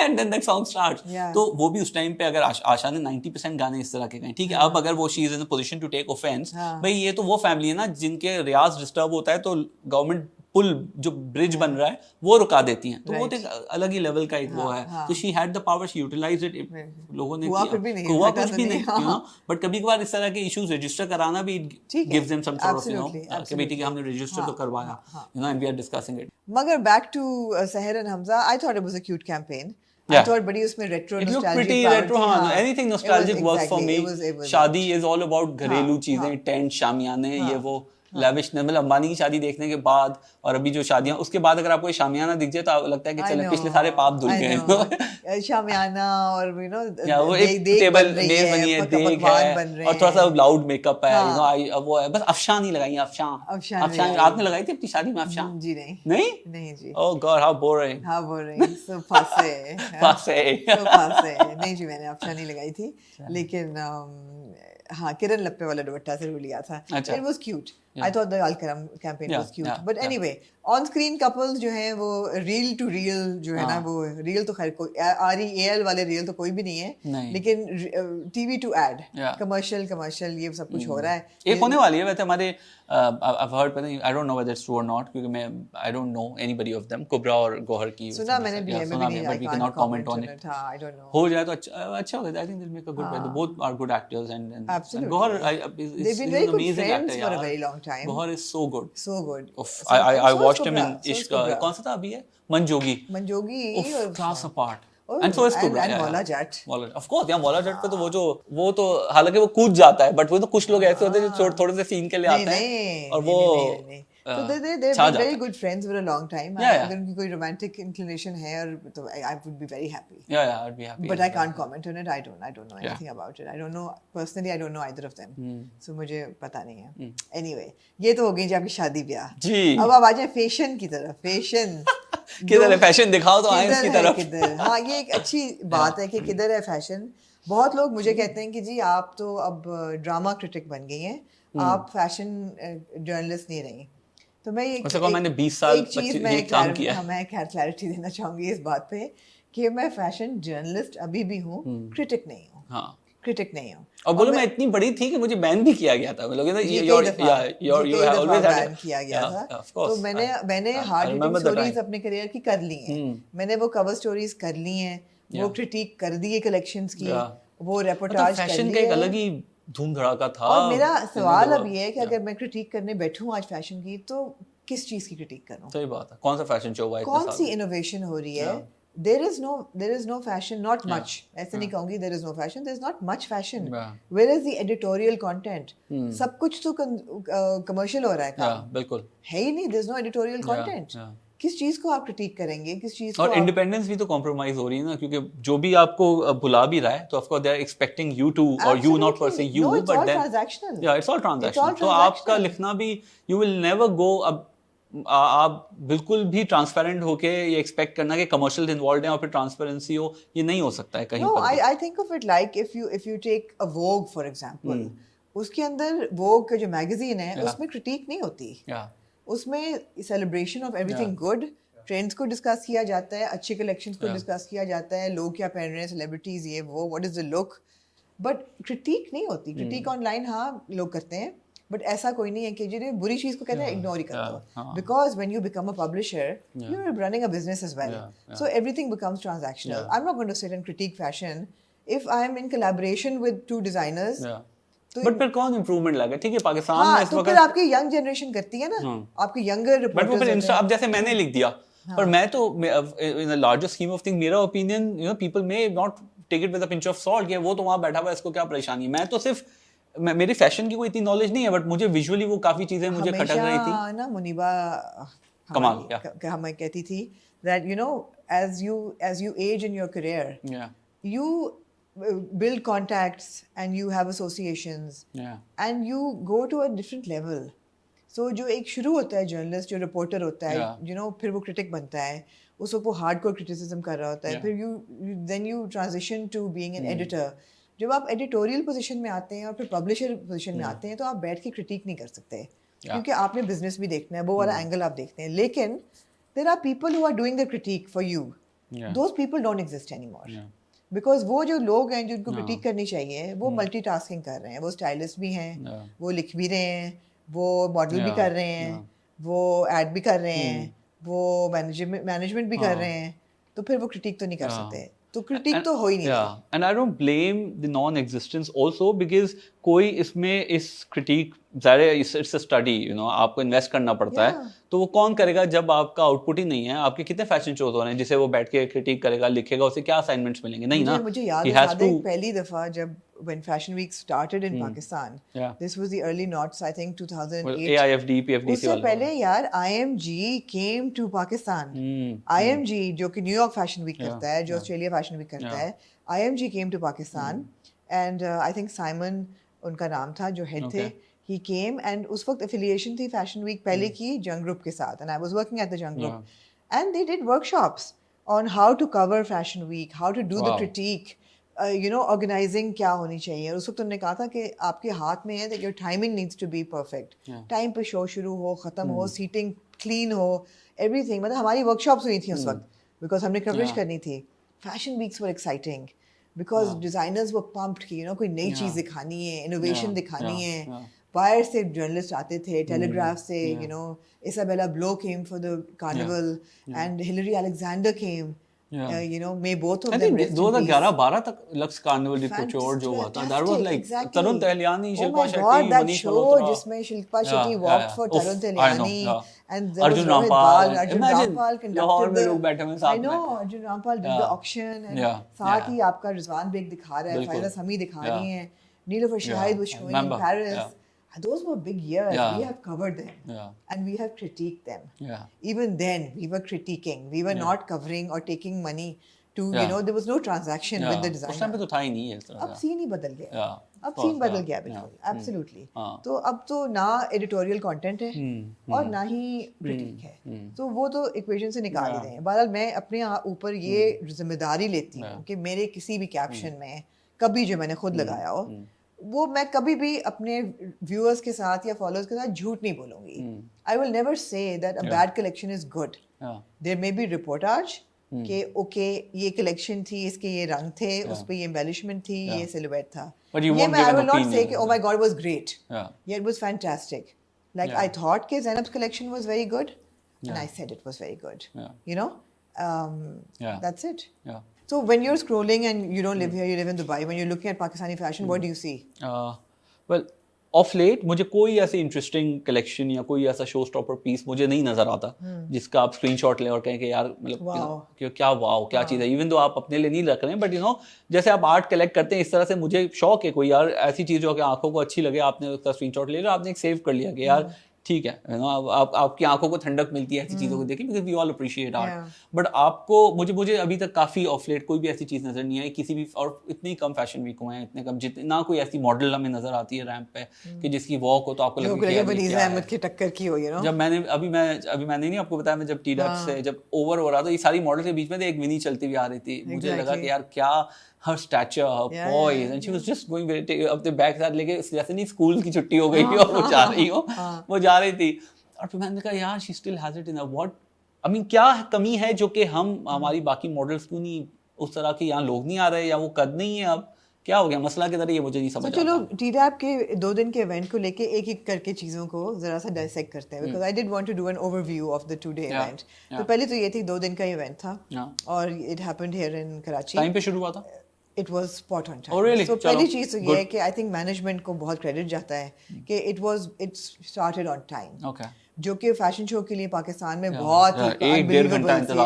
and then that song starts. तो वो भी उस time पे अगर आशा ने 90% गाने इस तरह के गाए, ठीक है. अब अगर वो she is in a position to take offense, भाई ये तो वो फैमिली है ना जिनके रियाज डिस्टर्ब होता है तो गवर्नमेंट पुल जो ब्रिज बन रहा है वो रुका देती हैं. तो वो तो अलग ही लेवल का एक वो है. तो she had the power, she utilised it. लोगों ने हुआ कुछ भी नहीं, बट कभी कभार इस तरह के इश्यूज रजिस्टर कराना भी gives them some sort of कि बेटी के हमने रजिस्टर तो करवाया, and we are discussing it. मगर back to Sehar and Hamza, I thought it was a cute campaign. I thought बड़ी उसमें retro it looked nostalgic pretty retro. Anything nostalgic works for me. शादी is all about घरेलू चीजें, tent, शामियाने, ये वो. लैविशनेस, मतलब अंबानी की शादी देखने के बाद और अभी जो शादियां उसके बाद अगर आपको ये शामियाना दिख जाए तो आपको लगता है कि चलो पिछले सारे पाप धुल गए। शामियाना और या वो एक देग टेबल बन रही मेज है, बनी है, देग पकवान बन है रहे और थोड़ा सा हैं। लाउड मेकअप है, हाँ। यू नो आई वो है, बस अफशान ही लगाई है, अफशान अफशान लगाई। आपने लगाई थी अपनी शादी में अफशान? जी नहीं। नहीं नहीं जी। ओह गॉड हाउ बोरिंग। हाँ बोल रही सो फासे फासे। सो फासे नहीं जी, मैंने अफशान नहीं लगाई थी, लेकिन हाँ किरण लप्पे वाला दुपट्टा जरूर लिया था। अच्छा। It was cute, I thought the Alkaram campaign was cute, yeah, but yeah. Anyway on screen couples जो हैं वो रियल टू रियल जो है ना, हाँ। वो रियल तो खैर कोई REAL वाले रियल तो कोई भी नहीं है, नहीं। लेकिन TV to ad, Yeah. Commercial ये सब कुछ हो रहा है। एक होने वाली है वैसे हमारे I've heard, पता नहीं, I don't know whether it's true or not, क्योंकि मैं I don't know anybody of them, कुबरा और गौहर की सुना मैंने भी है, मैं भी नहीं, but we cannot comment on it. हाँ, I don't know. हो जाए तो अच्छा होगा, I think they'll make a good pair. Both are good actors and Absolutely. Gauhar They've been very an good amazing friends actor for a यार. very long time. Gauhar is so good. So good. Oof, So- I so is watched him Kubra, in so is इश्क, Kubra. कौन सा था अभी है मंजोगी. मंजोगी Oof, और class apart. Oh, And so is Kubra. and yeah, Mawla yeah. Jatt. Mawla, of course, yeah, Mawla Jatt पे तो वो तो हालांकि वो कूद जाता है, बट वो तो कुछ लोग ऐसे होते हैं जो थोड़े से सीन के लिए आते हैं और वो so they're छा very जाता good friends for a long time. Yeah, yeah. अगर उनकी कोई romantic inclination है और तो I would be very happy. है. Yeah, I'd be happy. But I can't comment on it. I don't know Yeah. anything about it. I don't know personally. I don't know either of them. So मुझे पता नहीं है. Anyway, ये तो हो गई जी आपकी शादी ब्याह. जी. अब आप आ जाए फैशन की तरफ. फैशन किधर है फैशन, दिखाओ तो आए इसकी तरफ. किधर, हाँ ये एक अच्छी बात है कि किधर है फैशन. बहुत लोग मुझे कहते हैं कि जी आप तो अब ड्रामा क्रिटिक बन गई हैं, आप फैशन जर्नलिस्ट नहीं रही. तो मैं ये मैंने 20 साल एक चीज मैं काम किया है. मैं क्लैरिटी देना चाहूंगी इस बात पे कि मैं फैशन जर्नलिस्ट अभी भी हूँ, क्रिटिक नहीं हूँ. हाँ. क्रिटिक नहीं हूँ. और बोलो मैं इतनी बड़ी थी कि मुझे बैन भी किया गया था. मतलब you have always बैन किया गया था. तो मैंने हार्ड हिटिंग स्टोरीज अपने करियर की कर ली हैं. मैंने वो कवर स्टोरीज कर ली हैं, वो क्रिटिक कर दी है कलेक्शंस की, वो रिपोर्टाज कर फैशन ली का एक है. अलग ही धूम धड़ाका था. और मेरा सवाल अब ये है कि अगर मैं क्रिटिक करने बैठूं आज फैशन की, तो किस चीज की क्रिटिक करूं? सही बात है. कौन सा फैशन शो हुआ है? कौन सी इनोवेशन हो रही है? There is no fashion, not much. ऐसे नहीं कहूँगी there is no fashion. There is not much fashion. Where is the editorial content? सब कुछ तो कमर्शियल हो रहा है काम. बिल्कुल. है ही नहीं. There is no editorial content. किस चीज को आप क्रिटिक करेंगे, किस चीज को और इंडिपेंडेंस भी तो कॉम्प्रोमाइज हो रही है ना, क्योंकि जो भी आपको बुला भी रहा है तो of course they are expecting you to, और you not per se you, but then या इट्स ऑल ट्रांजैक्शनल. तो आपका लिखना भी, यू विल नेवर गो, अब आप बिल्कुल भी ट्रांसपेरेंट होके ये एक्सपेक्ट करना कि कमर्शियल इन्वॉल्व है और फिर ट्रांसपेरेंसी हो, ये नहीं हो सकता है कहीं पर. I think of it like if you take a Vogue for example, उसके अंदर वोग का जो मैगजीन है उसमें क्रिटिक नहीं होती. उसमें celebration of everything good, trends को डिस्कस किया जाता है, अच्छे कलेक्शंस को डिस्कस किया जाता है, लोग क्या पहन रहे हैं, सेलिब्रिटीज ये वो, what is the look, but critic नहीं होती. क्रिटिक ऑनलाइन हाँ लोग करते हैं, बट ऐसा कोई नहीं है कि जिन्हें बुरी चीज को कहते हैं इग्नोर ही कर दो. Because when you become a publisher, you are running a business as well, so everything becomes transactional. I am not going to sit and critic fashion if I am in collaboration with two designers. But फिर कौन improvement लगा? ठीक है, पाकिस्तान में इस वक्त फिर आपकी यंग जनरेशन करती है ना, आपकी यंगर रिपोर्टर्स. बट वो फिर इंस्टा, अब जैसे मैंने लिख दिया, पर मैं तो in the larger scheme of thing, मेरा opinion, you know, people may not take it with a pinch of salt, कि वो तो वहां बैठा हुआ है, इसको क्या परेशानी. मैं तो सिर्फ मेरी फैशन की कोई इतनी नॉलेज नहीं है, बट मुझे विजुअली वो काफी चीजें मुझे खटक रही थी ना. मुनीबा कमाल हमें कहती थी that you know as you age in your career, you build contacts and you have associations, and you go to a different level. So जो एक शुरू होता है जर्नलिस्ट, जो रिपोर्टर होता है, you know, फिर वो क्रिटिक बनता है, उस वक्त वो हार्डकोर क्रिटिसिज्म कर रहा होता है, फिर then you transition to being an editor. जब आप एडिटोरियल पोजीशन में आते हैं और फिर पब्लिशर पोजीशन में आते हैं, तो आप बैठ के क्रिटिक नहीं कर सकते, क्योंकि आपने बिजनेस भी देखना है, वो वाला एंगल आप देखते हैं. लेकिन there are people who are doing the critic for you. Those people don't exist anymore, because वो जो लोग हैं जिनको क्रिटिक करनी चाहिए, वो मल्टीटास्किंग कर रहे हैं. वो स्टाइलिस्ट भी हैं, वो लिख भी रहे हैं, वो मॉडल भी कर रहे हैं, वो एड भी कर रहे हैं, वो मैनेजमेंट भी कर रहे हैं. तो फिर वो क्रिटिक तो नहीं कर सकते. तो क्रिटिक तो हो ही नहीं. And I don't blame the non existence also, because कोई इसमें इस क्रिटिक ज़ाहिर है it's a study, you know, आपको इन्वेस्ट करना पड़ता है. तो वो कौन करेगा जब आपका आउटपुट ही नहीं है? आपके कितने फैशन शोज हो रहे हैं जिसे वो बैठ के क्रिटिक करेगा, लिखेगा, उसे क्या असाइनमेंट्स मिलेंगे? नहीं ना. मुझे याद है पहली दफा जब when Fashion Week started in Pakistan, Yeah. this was the early noughts, I think 2008. Well, AIFD, PFDC उससे वाला पहले यार IMG came to Pakistan. IMG जो कि न्यूयॉर्क फैशन वीक करता है, जो ऑस्ट्रेलिया फैशन वीक करता है, IMG came to Pakistan and I think Simon उनका नाम था जो हेड थे. He came and उस वक्त affiliation थी फैशन वीक पहले की जंग ग्रुप के साथ, and I was working at the जंग group, and they did workshops on how to cover fashion week, how to do the critique, organizing क्या होनी चाहिए. और उस वक्त उन्होंने कहा था कि आपके हाथ में है that your timing needs to be perfect. Time पे शो शुरू हो, ख़त्म हो, सीटिंग क्लीन हो, everything. मतलब हमारी वर्कशॉप्स हुई थी उस वक्त बिकॉज हमने कवरेज करनी थी. Fashion weeks were exciting because designers वो पम्प्ड की कोई नई चीज़ दिखानी है, इनोवेशन दिखानी है. बाहर से जर्नलिस्ट आते थे, टेलीग्राफ से, Isabella Blow came for the carnival and Hillary Alexander came. May both of I them think rest in 2011-12 तक लक्स कार्निवल दी कोचोर जो हुआ था, that was like तरुण तहलियानी, शिल्पा शेट्टी, मनीष मल्होत्रा, जिसमें Shilpa Shetty walked for Tarun Tahaliyani and Arjun Rampal. Arjun Imagine Rampal Lahore conducted में लोग बैठे हुए साथ में. I know Arjun Rampal did the auction and साथ ही आपका रिजवान बेग दिखा रहा है, फायदा समी दिखा रही हैं, Niloufar Shahid was showing in Paris. Those were big years. We have covered them and we have critiqued them. Even then, we were critiquing. We were not covering or taking money to, there was no transaction with the designer. उस time पे तो था ही नहीं इस तरह. अब scene ही बदल गया. अब सीन बदल गया बिल्कुल. Absolutely. तो अब तो ना editorial content है और ना ही critique है. तो वो तो equation से निकाल ही रहे हैं. बहरहाल मैं अपने ऊपर ये जिम्मेदारी लेती हूँ कि मेरे किसी भी कैप्शन में कभी जो मैंने खुद लगाया हो, वो मैं कभी भी अपने व्यूअर्स के साथ या फॉलोअर्स के साथ झूठ नहीं बोलूंगी. I will never say that a bad collection is good. There may be reportage कि ओके ये कलेक्शन थी, इसके ये रंग थे, उस पे ये एम्बेलिशमेंट थी, ये सिलुएट था. ये मैं आई विल नॉट से कि oh my god was great. या it was fantastic. Like I thought कि Zainab's collection was very good and I said it was very good. That's it. So when you're scrolling and you don't live here, you live in Dubai, when you're looking at Pakistani fashion, what do you see? Well, of late मुझे कोई ऐसी interesting collection या कोई ऐसा show stopper piece मुझे नहीं नजर आता जिसका आप स्क्रीनशॉट लें और कहें कि यार मतलब क्या चीज़ है. इवन तो आप अपने लिए नहीं रख रहे हैं, बट जैसे आप आर्ट कलेक्ट करते हैं, इस तरह से मुझे शौक है कोई यार ऐसी चीज़ जो कि आंखों को अच्छी लगे, आपने उसका स्क्रीनशॉट ले लिया, आपने एक सेव कर लिया कि यार ठीक है, आपकी आंखों को ठंडक मिलती है ऐसी चीज़ों को देखिए, because we all appreciate art. But आपको मुझे अभी तक काफ़ी ऑफ लेट कोई भी ऐसी चीज़ नज़र नहीं आई किसी भी, और इतनी कम फैशन वीक हुए हैं, इतने कम ना कोई ऐसी मॉडल हमें नज़र आती है रैंप पे कि जिसकी वॉक हो तो आपको लगे की टक्कर की हो. जब मैंने नहीं आपको बताया, मैं जब टी-डैप से जब ओवर हो रहा था, ये सारी मॉडल के बीच में एक विनी चलती हुई आ रही थी, मुझे लगा कि यार क्या her stature, her poise, and she was just going very अपने बैग साथ लेके, जैसे नहीं स्कूल की छुट्टी हो गई और वो जा रही थी. और फिर मैंने कहा यार she still has it in her. What I mean, क्या कमी है जो कि हमारी बाकी मॉडल्स क्यों नहीं उस तरह के यहाँ लोग नहीं आ रहे, या वो कद नहीं है, अब क्या हो गया मसला किधर है, ये मुझे नहीं समझ आता. चलो टी-डैप के 2 दिन के इवेंट को लेके एक करके चीज़ों को जरा सा डाइसेक्ट करते हैं, because I did want to do an overview of the 2-day event. तो पहले तो ये थी 2 दिन का इवेंट था और it happened here in Karachi. Time पे शुरू हुआ था. It was spot on time. Oh really? So पहली चीज़ तो ये है कि I think management को बहुत क्रेडिट जाता है कि it started on time. Okay. जो कि फैशन शो के लिए पाकिस्तान में बहुत ही अनबिलीवेबल थी,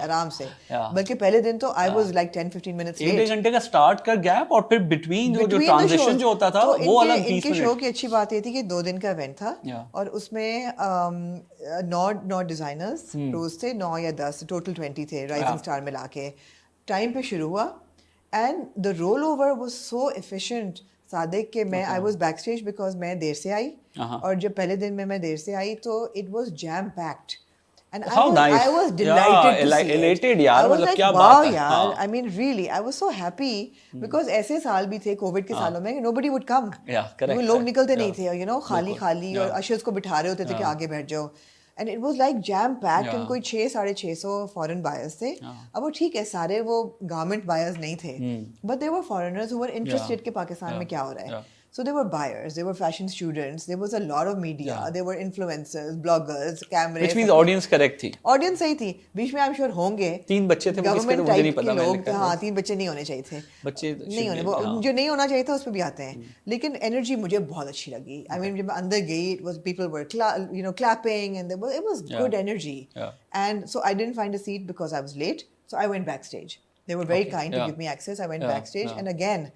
आराम से. बल्कि पहले दिन तो I was like 10-15 minutes late. 1 घंटे का स्टार्ट का गैप और फिर between जो ट्रांजिशन जो होता था वो अलग 20 मिनट. इनके शो की अच्छी बात ये थी कि 2 दिन का इवेंट था और उसमें 9 डिजाइनर्स रोज थे, 9 या 10 टोटल 20 थे राइजिंग स्टार मिला के. टाइम पे शुरू हुआ and the rollover was so efficient Sadiq के मैं I was backstage because मैं देर से आई और जब पहले दिन में मैं देर से आई तो it was jam packed and I was delighted to see elated यार, I was मतलब like क्या wow बात है. यार, I mean really I was so happy because ऐसे साल भी थे कोविड के सालों में nobody would come. वो लोग निकलते नहीं थे, खाली और अशर्स को बिठा रहे होते थे कि आगे बैठ जाओ. And it was like jam packed and कोई 600-650 foreign buyers थे. अब वो ठीक है सारे वो garment buyers नहीं थे, but there were foreigners who were interested कि पाकिस्तान में क्या हो रहा है. So there were buyers, there were fashion students, there was a lot of media, there were influencers, bloggers, cameras. Which means audience correct थी. Audience सही थी. बीच में I'm sure होंगे. 3 बच्चे थे वो किसके थे मुझे नहीं पता. लोग हाँ 3 बच्चे नहीं होने चाहिए थे. बच्चे नहीं होने, वो जो नहीं होना चाहिए था उस पे भी आते हैं. लेकिन एनर्जी मुझे बहुत अच्छी लगी. I mean जब मैं अंदर गई, it was people were clapping and it was good energy. And so I didn't find a seat because I was late. So I went backstage. They were very kind to give me access. I went backstage and again.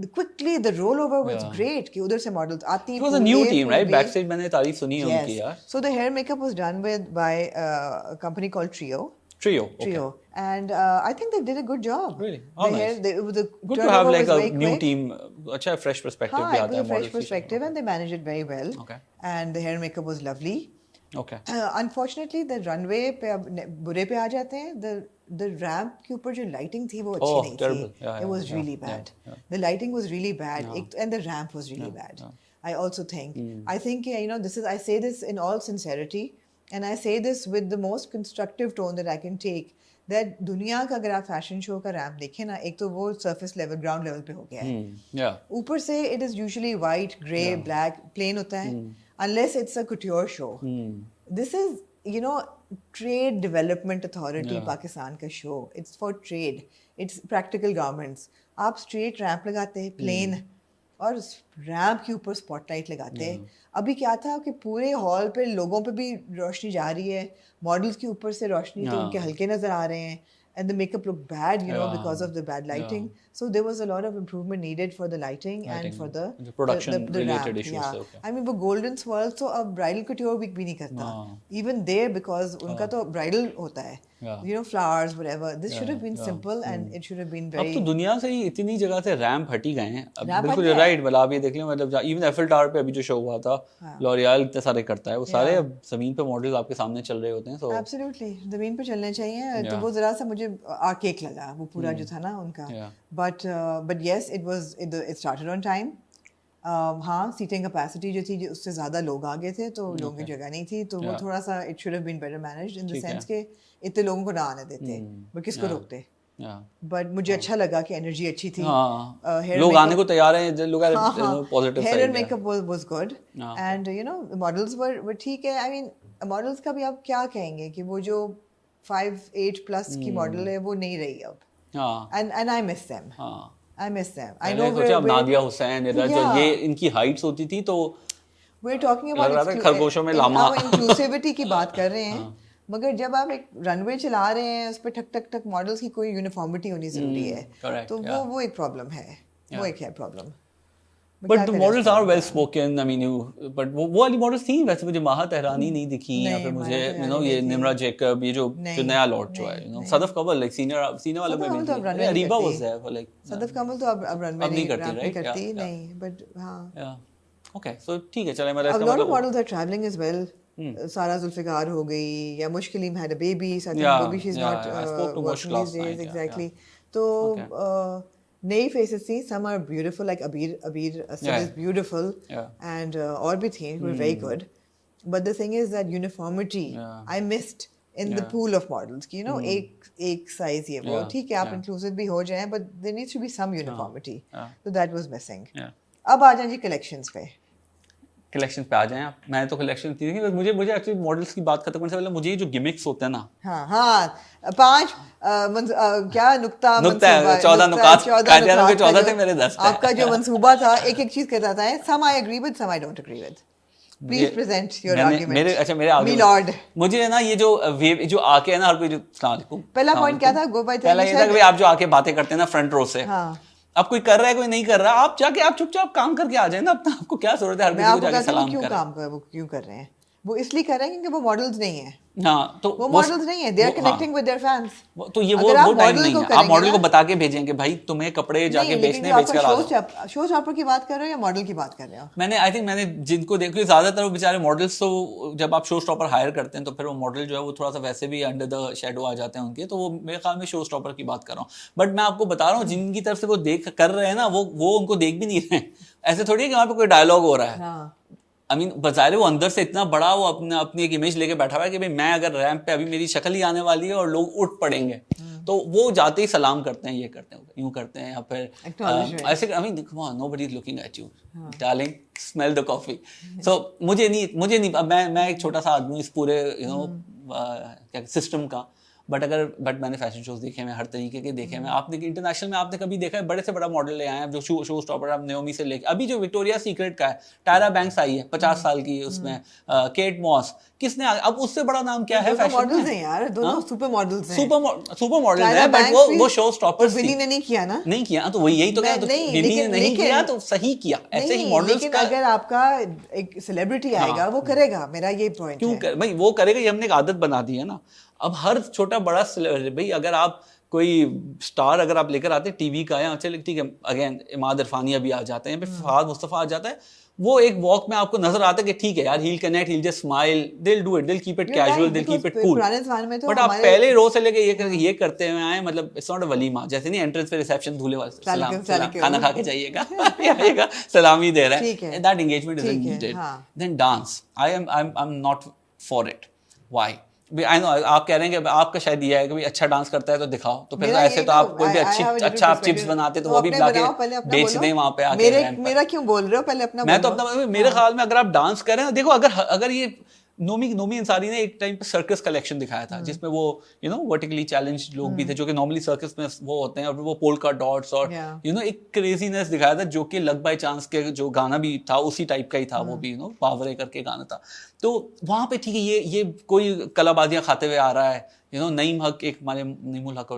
quickly the rollover was Yeah. great कि उधर से models आती It was a new पूरे- team, right? पूरे- Backstage मैंने तारीफ सुनी है उनकी Yes. यार. So the hair makeup was done by a company called Trio. Trio. Okay. Trio, and I think they did a good job. Really? Oh, the nice. hair, the Good to turnover have like was a very new quick. team. अच्छा fresh perspective हाँ, भी it आता was है a fresh models की. perspective, and they managed it very well. Okay. And the hair makeup was lovely. Okay. Unfortunately, the runway पे अब बुरे पे आ जाते हैं. The ramp के ऊपर जो lighting थी वो अच्छी Oh, नहीं terrible. थी. Yeah, It was yeah, really yeah, bad. yeah. The lighting was really bad, Yeah. and the ramp was really bad. yeah. I also think. I think I say this in all sincerity, and I say this with the most constructive tone that I can take. That दुनिया का अगर आप fashion show का ramp देखें ना, एक तो वो सरफेस लेवल ग्राउंड लेवल पे हो गया है. Yeah. ऊपर से it is usually white, grey, black, plain होता है, unless it's a couture show. This is, Trade Development Authority Pakistan का show. It's for trade. It's practical garments. आप straight रैम्प लगाते हैं, plain, और रैम्प के ऊपर स्पॉटलाइट लगाते हैं. अभी क्या था कि पूरे हॉल पे लोगों पे भी रोशनी जा रही है, मॉडल्स के ऊपर से रोशनी तो उनके हल्के नजर आ रहे हैं, and the makeup looked bad, because of the bad lighting. So there was a lot of improvement needed for the lighting and for the production the related ramp. issues. Yeah. Okay. I mean, वो Golden Swirl तो अब bridal couture week भी नहीं करता. Even there, because उनका तो bridal होता है. Flowers, whatever. This should have been simple and it should have been very. अब तो दुनिया से ही इतनी जगह से रैंप हटी गए हैं. अब रैंप बिल्कुल हट गए. राइट. मतलब आप ये देख लें, मतलब इवन एफिल टावर पे अभी जो शो हुआ था, लॉरियल इतने सारे करता है, वो सारे अब जमीन पे मॉडल्स आपके सामने चल रहे होते हैं. So Absolutely, जमीन पे चलने चाहिए. तो वो जरा सा मुझे आर्केक लगा वो पूरा जो था ना उनका. But yes, it started on time. हाँ, सीटिंग कैपेसिटी जो थी उससे ज़्यादा लोग आ गए थे, तो लोगों की जगह नहीं थी, तो वो थोड़ा सा it should have been better managed in the sense के इतने लोगों को ना आने देते, वो किसको रोकते. बट मुझे अच्छा लगा कि एनर्जी अच्छी थी. लोग आने को तैयार हैं, लोग positive hair and makeup was good, and models were ठीक है. आई मीन मॉडल्स का भी आप क्या कहेंगे कि वो जो 5-8 प्लस की मॉडल है वो नहीं रही अब. And I miss them. I miss them. I know अब नादिया हुसैन जो ये इनकी हाइट्स होती थी, तो we're talking about खरगोशों में लामा inclusivity की बात कर रहे हैं. मगर जब आप एक रनवे चला रहे हैं, उस पे ठक ठक ठक मॉडल्स की कोई यूनिफॉर्मिटी होनी जरूरी है, तो वो एक प्रॉब्लम है. वो एक है problem. But the models are well spoken. I mean, but वो वाली मॉडल्स थी. वैसे मुझे माहा तेहरानी नहीं दिखी, या फिर मुझे ये निम्रा जैकब, ये जो नया लॉट जो है, सदफ कमल लाइक सीनियर वाले में भी Areeba was there for like. Sadaf कमल तो अब रनवे नहीं करती नहीं, but हाँ. Okay, so ठीक है, चले मेरा. A lot of models are traveling as well. सारा जुल्फिकार हो गई, या मुश्किलीम had a baby, so I think maybe she's not working these days. Exactly. तो नई फेसेस थी. some are beautiful, like Abir Asad is beautiful, and और भी थी who were very good, but the thing is that uniformity I missed in the pool of models कि एक size ये वो ठीक है, आप inclusive भी हो जाएं, but there needs to be some uniformity. So that was missing. अब आ जाएं जी collections पे. कलेक्शन पे आ जाएं आप. मैं तो कलेक्शन थी कि मुझे एक्चुअली मॉडल्स की बात खत्म करने से पहले मुझे ये जो गिमिक्स होते हैं ना, हाँ 5 क्या नुक्ता 14 नुकात काटियारों के 14 थे, मेरे 10 थे. आपका जो मंसूबा था एक चीज कहता था, some I agree with, some I don't agree with. Please present your argument. मेरे आर्गुमेंट मुझे ना ये जो आके है ना, हर कोई जो अस्सलाम वालेकुम, पहला पॉइंट क्या था? गो बाय. पहला ये था कि आप जो आके बातें करते हैं ना फ्रंट रो से, अब कोई कर रहा है कोई नहीं कर रहा, आप जाके आप चुपचाप काम करके आ जाए ना. अपना आपको क्या जरूरत है हर किसी को जाके सलाम क्यों काम कर, वो क्यों कर रहे हैं? वो इसलिए कर रहे हैं क्योंकि वो मॉडल्स नहीं है. हाँ, तो वो मॉडल्स नहीं है, they are connecting with their fans. तो ये वो टाइम नहीं है. आप मॉडल को बता के भेजेंगे भाई तुम्हें कपड़े जाके बेचने बेच कर आ जाओ. शो स्टॉपर की बात कर रहे हो या मॉडल की बात कर रहे हो? मैंने जिनको देखो ज्यादातर वो बेचारे मॉडल्स, तो जब आप शो स्टॉपर हायर करते हैं तो फिर वो मॉडल जो है वो थोड़ा सा वैसे भी अंडर द शेडो आ जाते हैं उनके, तो वो मेरे ख्याल में शो स्टॉपर की बात कर रहा हूँ. बट मैं आपको बता रहा हूँ जिनकी तरफ से वो देख कर रहे हैं ना, वो उनको देख भी नहीं रहे हैं. ऐसे थोड़ी है कि वहाँ पे कोई डायलॉग हो रहा है. I mean, बजारे वो अंदर से इतना बड़ा वो अपनी एक इमेज लेके बैठा हुआ है कि भाई मैं अगर रैंप पे अभी मेरी शक्ल ही आने वाली है और लोग उठ पड़ेंगे, तो वो जाते ही सलाम करते हैं, ये करते हैं, यूं करते हैं, या फिर ऐसे. I mean come on, nobody is looking at you, darling, smell the coffee. So मुझे नहीं मैं एक छोटा सा आदमी इस पूरे क्या सिस्टम का. बट मैंने फैशन शोज देखे हैं, हर तरीके के देखे हैं. आपने इंटरनेशनल में आपने कभी देखा है बड़े से बड़ा मॉडल ले आए हैं जो शो स्टॉपर, आप नेओमी से लेके अभी जो विक्टोरिया सीक्रेट का है, टायरा बैंक्स आई है 50 साल की, उसमें केट मॉस, किसने अब उससे बड़ा नाम क्या है फैशन मॉडल्स में? हैं यार, दोनों सुपर मॉडल्स हैं। सुपर मॉडल टायरा है, बट बैंक्स भी- वो शो स्टॉपर्स और विनी ने नहीं किया ना। नहीं किया तो वही यही तो मैं- कहना, तो नहीं, विनी ने नहीं लेकिन- किया तो सही किया, ऐसे ही नहीं, मॉडल्स लेकिन का अगर आपका एक सेलिब्रिटी आएगा वो करेगा, मेरा ये पॉइंट क्यों है। कर भाई, वो करेगा, ये हमने एक आदत बना दी है ना। अब हर छोटा बड़ा भाई अगर आप कोई स्टार अगर आप लेकर आते हैं टीवी का, या चलिए ठीक है अगेन इमाद इरफानी अभी आ जाते हैं, फहाद मुस्तफा आ जाता है, वो एक वॉक में आपको नजर आता है कि ठीक है यार, he'll connect, he'll just smile, they'll do it, they'll keep it You're casual, right, they'll keep it because cool. पुराने ज़माने में तो बट आप हमारे- पहले रो से लेके ये करते हुए आए, मतलब इट्स नॉट अ वलीमा, जैसे नहीं एंट्रेंस पे रिसेप्शन धूले वाले सलाम सलाम, खाना खा के जाइएगा आइएगा सलामी दे रहा ठीक है। है, दैट एंगेजमेंट इज ठीक है, नीडेड। हाँ। Then dance, I am not for it. Why? I know आप कह रहे हैं कि आपका शायद ये है कि भाई अच्छा डांस करता है तो दिखाओ, तो फिर तो मेरा ऐसे ये तो आप कोई भी I have a different अच्छा आप चिप्स perspective। बनाते तो तो वो भी अपने ला बनाओ, पहले के अपना बेच बोलो। दें वहां पे आके रैंप पर। मेरा क्यों बोल रहे हो, पहले अपना मैं तो बोलो। अपना मेरे ख्याल में अगर आप डांस करें, देखो अगर ये नोमी अंसारी ने एक टाइम पे सर्कस कलेक्शन दिखाया था जिसमें वो वर्टिकली चैलेंज लोग भी थे जो कि नॉर्मली सर्कस में वो होते हैं, और वो पोल्का डॉट्स और एक क्रेजीनेस दिखाया था जो कि लक बाय चांस के जो गाना भी था उसी टाइप का ही था, वो भी पावरे करके गाना था। तो वहां पे ठीक है, ये कोई कलाबाजियां खाते हुए आ रहा है, नईम हक, एक हमारे नईमुल हक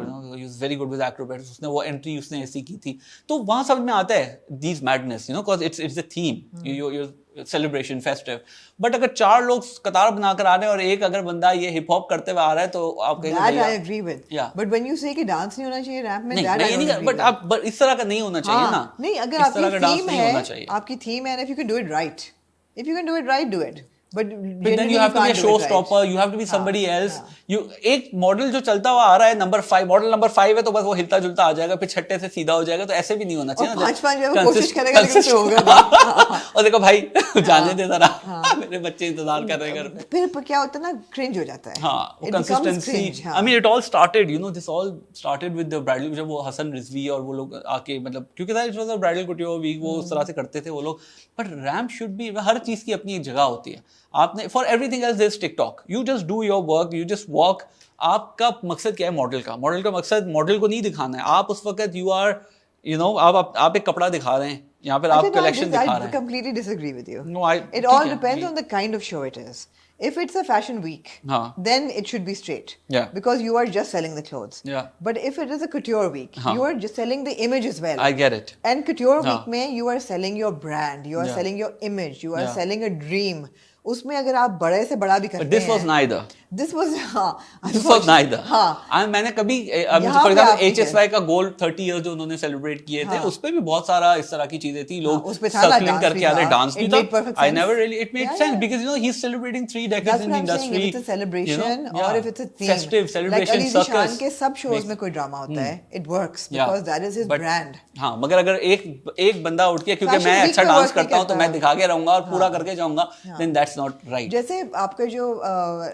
वेरी गुड विद एक्रोबैटिक्स, उसने वो एंट्री उसने ऐसी की थी, तो वहां समझ में आता है these madness, because it's a theme, celebration festive. But अगर 4 लोग कतार बनाकर आ रहे हैं और एक अगर बंदा ये हिप हॉप करते हुए आ रहा है तो आप कहेंगे That भैया, I agree with. Yeah. But when you say कि डांस नहीं होना चाहिए रैप में, नहीं that I नहीं don't नहीं, agree बट with. आप इस तरह का नहीं होना चाहिए हाँ, ना, नहीं, अगर इस तरह आपकी का डांस थीम नहीं है, होना चाहिए। आपकी थीम है, if you can do it right, if you can do it right, do it. But But then you have to be a showstopper, you have to be somebody else. एक model जो चलता हुआ आ रहा है number 5, model number 5 है तो बस वो हिलता जुलता आ जाएगा, फिर छट्टे से सीधा हो जाएगा, तो ऐसे भी नहीं होना चाहिए ना। 5 जो है वो कोशिश करेगा लेकिन उससे होगा नहीं। और देखो भाई जाने दे जरा, मेरे बच्चे इंतजार कर रहे हैं घर पे। फिर क्या होता है ना, क्रिंज हो जाता है। हाँ, वो It becomes कंसिस्टेंसी, cringe, हाँ। I mean it all started, this all started with the bridal, जब वो हसन रिजवी और वो लोग आके, मतलब क्योंकि था इट वाज अ ब्राइडल कुटियो वीक, वो उस तरह से करते थे वो लोग। बट रैम्प शुड बी, हर चीज की अपनी एक जगह होती है। आपने for everything else there is TikTok, you just do your work, you just walk. आपका मकसद क्या है? मॉडल का मकसद मॉडल को नहीं दिखाना है। आप उस वक्त यू आर आप एक कपड़ा दिखा रहे हैं, यहाँ पर आप कलेक्शन दिखा रहे हैं। I completely disagree with you. No, it ठीक all है, depends on the kind of show it is. If it's a fashion week, हाँ. then it should be straight. Yeah. Because you are just selling the clothes. Yeah. But if it is a couture week, हाँ. you are just selling the image as well. I get it. And couture हाँ. week में you are selling your brand, you are Yeah. selling your image, you are Yeah. selling a dream. उसमें अगर आप बड़े से बड़ा भी करते But this was neither. This was This was neither. हाँ. मैंने कभी यहाँ फॉर पे एग्जांपल आप ठीक है। HSY का गोल्ड 30 इयर्स जो उन्होंने सेलिब्रेट किए थे, हाँ. उस पे भी बहुत सारा इस तरह की चीजें थी, लोग उस पे था ना, सर्कलिंग dance करके भी आ रहे, था. डांस भी It था। made perfect I sense. never really, it made Yeah, sense yeah. because he's celebrating 3 decades That's in what the I'm saying. industry. If it's a celebration or if it's a theme, festive like celebration, Ali circus. Zishan के सब shows में कोई drama होता है, it works because that is his But- brand. हाँ, मगर अगर एक बंदा उठ के क्योंकि Fashion मैं week अच्छा पे डांस work नहीं करता हूँ तो करता। मैं दिखा के रहूंगा और पूरा करके जाऊंगा, then that's not right. जैसे आपका जो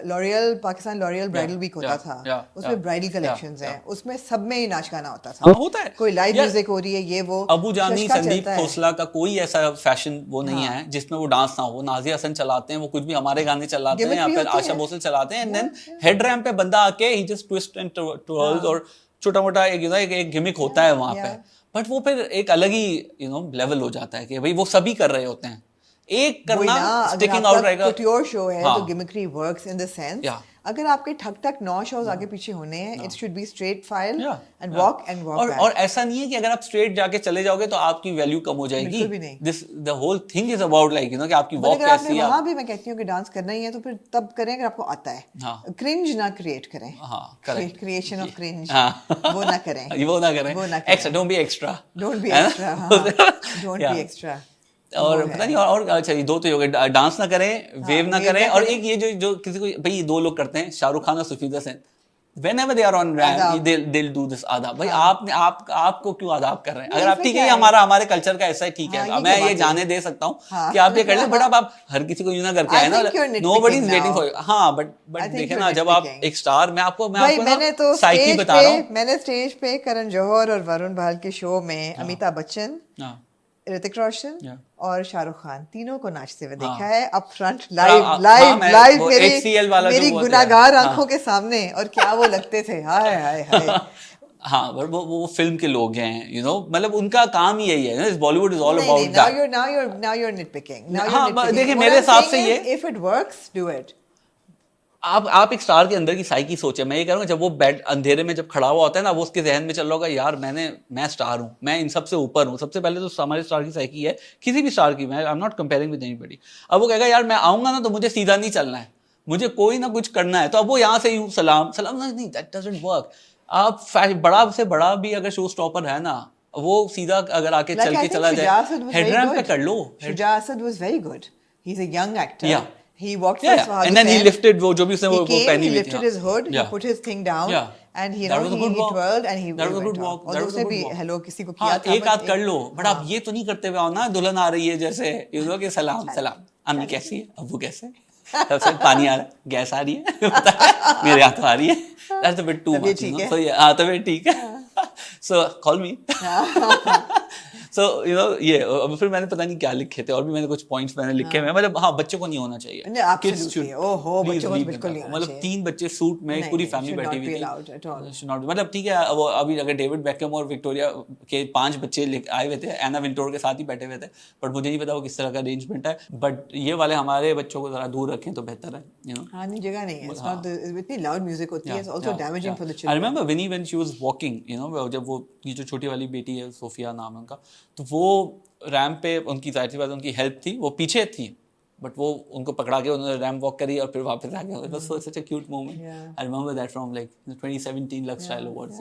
L'Oreal Pakistan L'Oreal bridal week होता था, उसमें ब्राइडल कलेक्शंस हैं, उसमें सब में ही नाच गाना होता था। होता है, कोई लाइव म्यूजिक हो रही है, ये वो अबू जानी शशका संदीप चलता है। खोसला का कोई ऐसा फैशन वो नहीं है जिसमें वो डांस ना हो। नाजिया हसन चलाते हैं, वो कुछ भी हमारे गाने चलाते हैं, या Gimmick भी फिर होती आशा है। भोसले चलाते हैं, एंड देन हेड रैम्प पे बंदा आके ही जस्ट ट्विस्ट एंड ट्विर्ल्स और छोटा मोटा एक गिमिक होता है वहां पे। बट वो फिर एक अलग ही लेवल हो जाता है कि भाई वो सभी कर रहे होते हैं, एक करना स्टिकिंग आउट रहेगा। couture show है हाँ. तो gimmickry works in the sense Yeah. अगर आपके ठक ठक 9 शोज आगे पीछे होने हैं, it should be straight file and walk back. और ऐसा नहीं है कि अगर आप स्ट्रेट जाके चले जाओगे तो आपकी वैल्यू कम हो जाएगी। बिल्कुल भी नहीं। This the whole thing is about like कि आपकी वॉक अगर आपने कैसी है। वहां भी मैं कहती हूँ कि डांस करना ही है तो फिर तब करें अगर आपको आता है। हाँ. क्रिंज ना क्रिएट करें। हाँ, correct. क्रिएशन ऑफ क्रिंज हाँ. वो ना करें। वो ना करें। वो ना करें। Extra, don't be extra. Don't be extra. Don't be extra. और पता नहीं और अच्छा ये 2 तो हो गए, डांस ना करें, वेव ना करें, और एक ये जो किसी को भाई 2 लोग करते हैं, शाहरुख खान और सुफीदा Sen, whenever they are on ramp they'll do this आदाब। भाई आपको क्यों आदाब कर रहे हैं? अगर आप ठीक है हमारे कल्चर का ऐसा है, ठीक है, मैं ये जाने दे सकता हूँ कि आप ये कर लें, बट अब आप हर किसी को यूं ना करके आए ना, nobody is waiting for you। हाँ, बट देखे ना, जब आप एक स्टार, मैं आपको साइकी बता रहा हूँ। मैंने स्टेज पे करण जौहर और वरुण भाल के शो में अमिताभ बच्चन, ऋतिक रोशन और शाहरुख खान तीनों को नाचते हुए देखा है, अप फ्रंट लाइव मेरी गुनाहगार आंखों के सामने, और क्या वो लगते थे, हाय हाय हाय। हाँ, पर वो फिल्म के लोग हैं, मतलब उनका काम ही यही है। Bollywood is all about that. Now you're nitpicking. हाँ, देखिए मेरे हिसाब से ये if it works, do it. आप एक स्टार के अंदर की साइकी सोचे, मैं ये कह रहा हूँ जब वो बेड अंधेरे में जब खड़ा हुआ होता है ना, वो उसके जहन में चल रहा होगा यार मैं स्टार हूँ, मैं इन सबसे ऊपर हूँ। सबसे पहले तो हमारे स्टार की साइकी है, किसी भी स्टार की, मैं आई am not comparing with anybody. अब वो कहेगा यार मैं आऊंगा ना तो मुझे सीधा नहीं चलना है, मुझे कोई ना कुछ करना है, तो अब वो यहाँ से यूं सलाम सलाम नहीं, दैट डजंट वर्क। आप बड़ा से बड़ा भी अगर शो स्टॉपर है ना, वो सीधा अगर आके चल के चला जाए, हेड रैम्प पे कर लो। Shuja Asad was very good. He's a young actor. Yeah. He walked Yeah, first yeah. Fahad And then he Hussain. lifted वो जो भी उसने वो came, पहनी he हुई थी, lifted हाँ. his hood, Yeah. he put his thing down, Yeah. and you That know was a good he walk. twirled and he That was a went good off. walk. That Although was a उसने good भी walk. hello किसी को हाँ, किया था, एक आध कर लो, बट आप ये तो नहीं करते हुए आओ ना दुल्हन आ रही है जैसे, यू नो कि सलाम सलाम, अम्मी कैसी है, अब्बू कैसे है, सबसे पानी आ रहा है, गैस आ रही है, पता है मेरे यहाँ तो आ रही है, that's a bit too much, you know. So हाँ तबीयत ठीक है, so call me. So you know ये अब फिर मैंने पता नहीं क्या लिखे थे, और भी मैंने कुछ पॉइंट्स मैंने लिखे हुए हैं, मतलब हाँ बच्चों को नहीं होना चाहिए, नहीं, absolutely. ओहो, बच्चों को तो बिल्कुल नहीं होना मतलब चाहिए। 3 बच्चे सूट में, नहीं, पूरी नहीं, फैमिली should बैठी not हुई be थी, allowed at all. should not be, मतलब ठीक है वो अभी अगर डेविड बेकहम और विक्टोरिया के 5 बच्चे आए हुए थे, एना विंटोर के साथ ही बैठे हुए थे, बट मुझे नहीं पता वो किस तरह का अरेंजमेंट है, बट ये वाले हमारे बच्चों को जरा दूर रखें तो बेहतर है, यू नो। हाँ नहीं, जगह नहीं है, it's not the इतनी loud music होती है, it's also damaging for the I children. remember Winnie when she was walking, you know, जब वो ये जो छोटी वाली बेटी है सोफिया नाम है उनका, तो वो रैम्प पे उनकी जाहिर सी बात उनकी हेल्प थी, वो पीछे थी, बट वो उनको पकड़ा के उन्होंने रैम्प वॉक करी और फिर वापस आ गए। It was such a cute moment. I remember that from like 2017 Lifestyle Awards.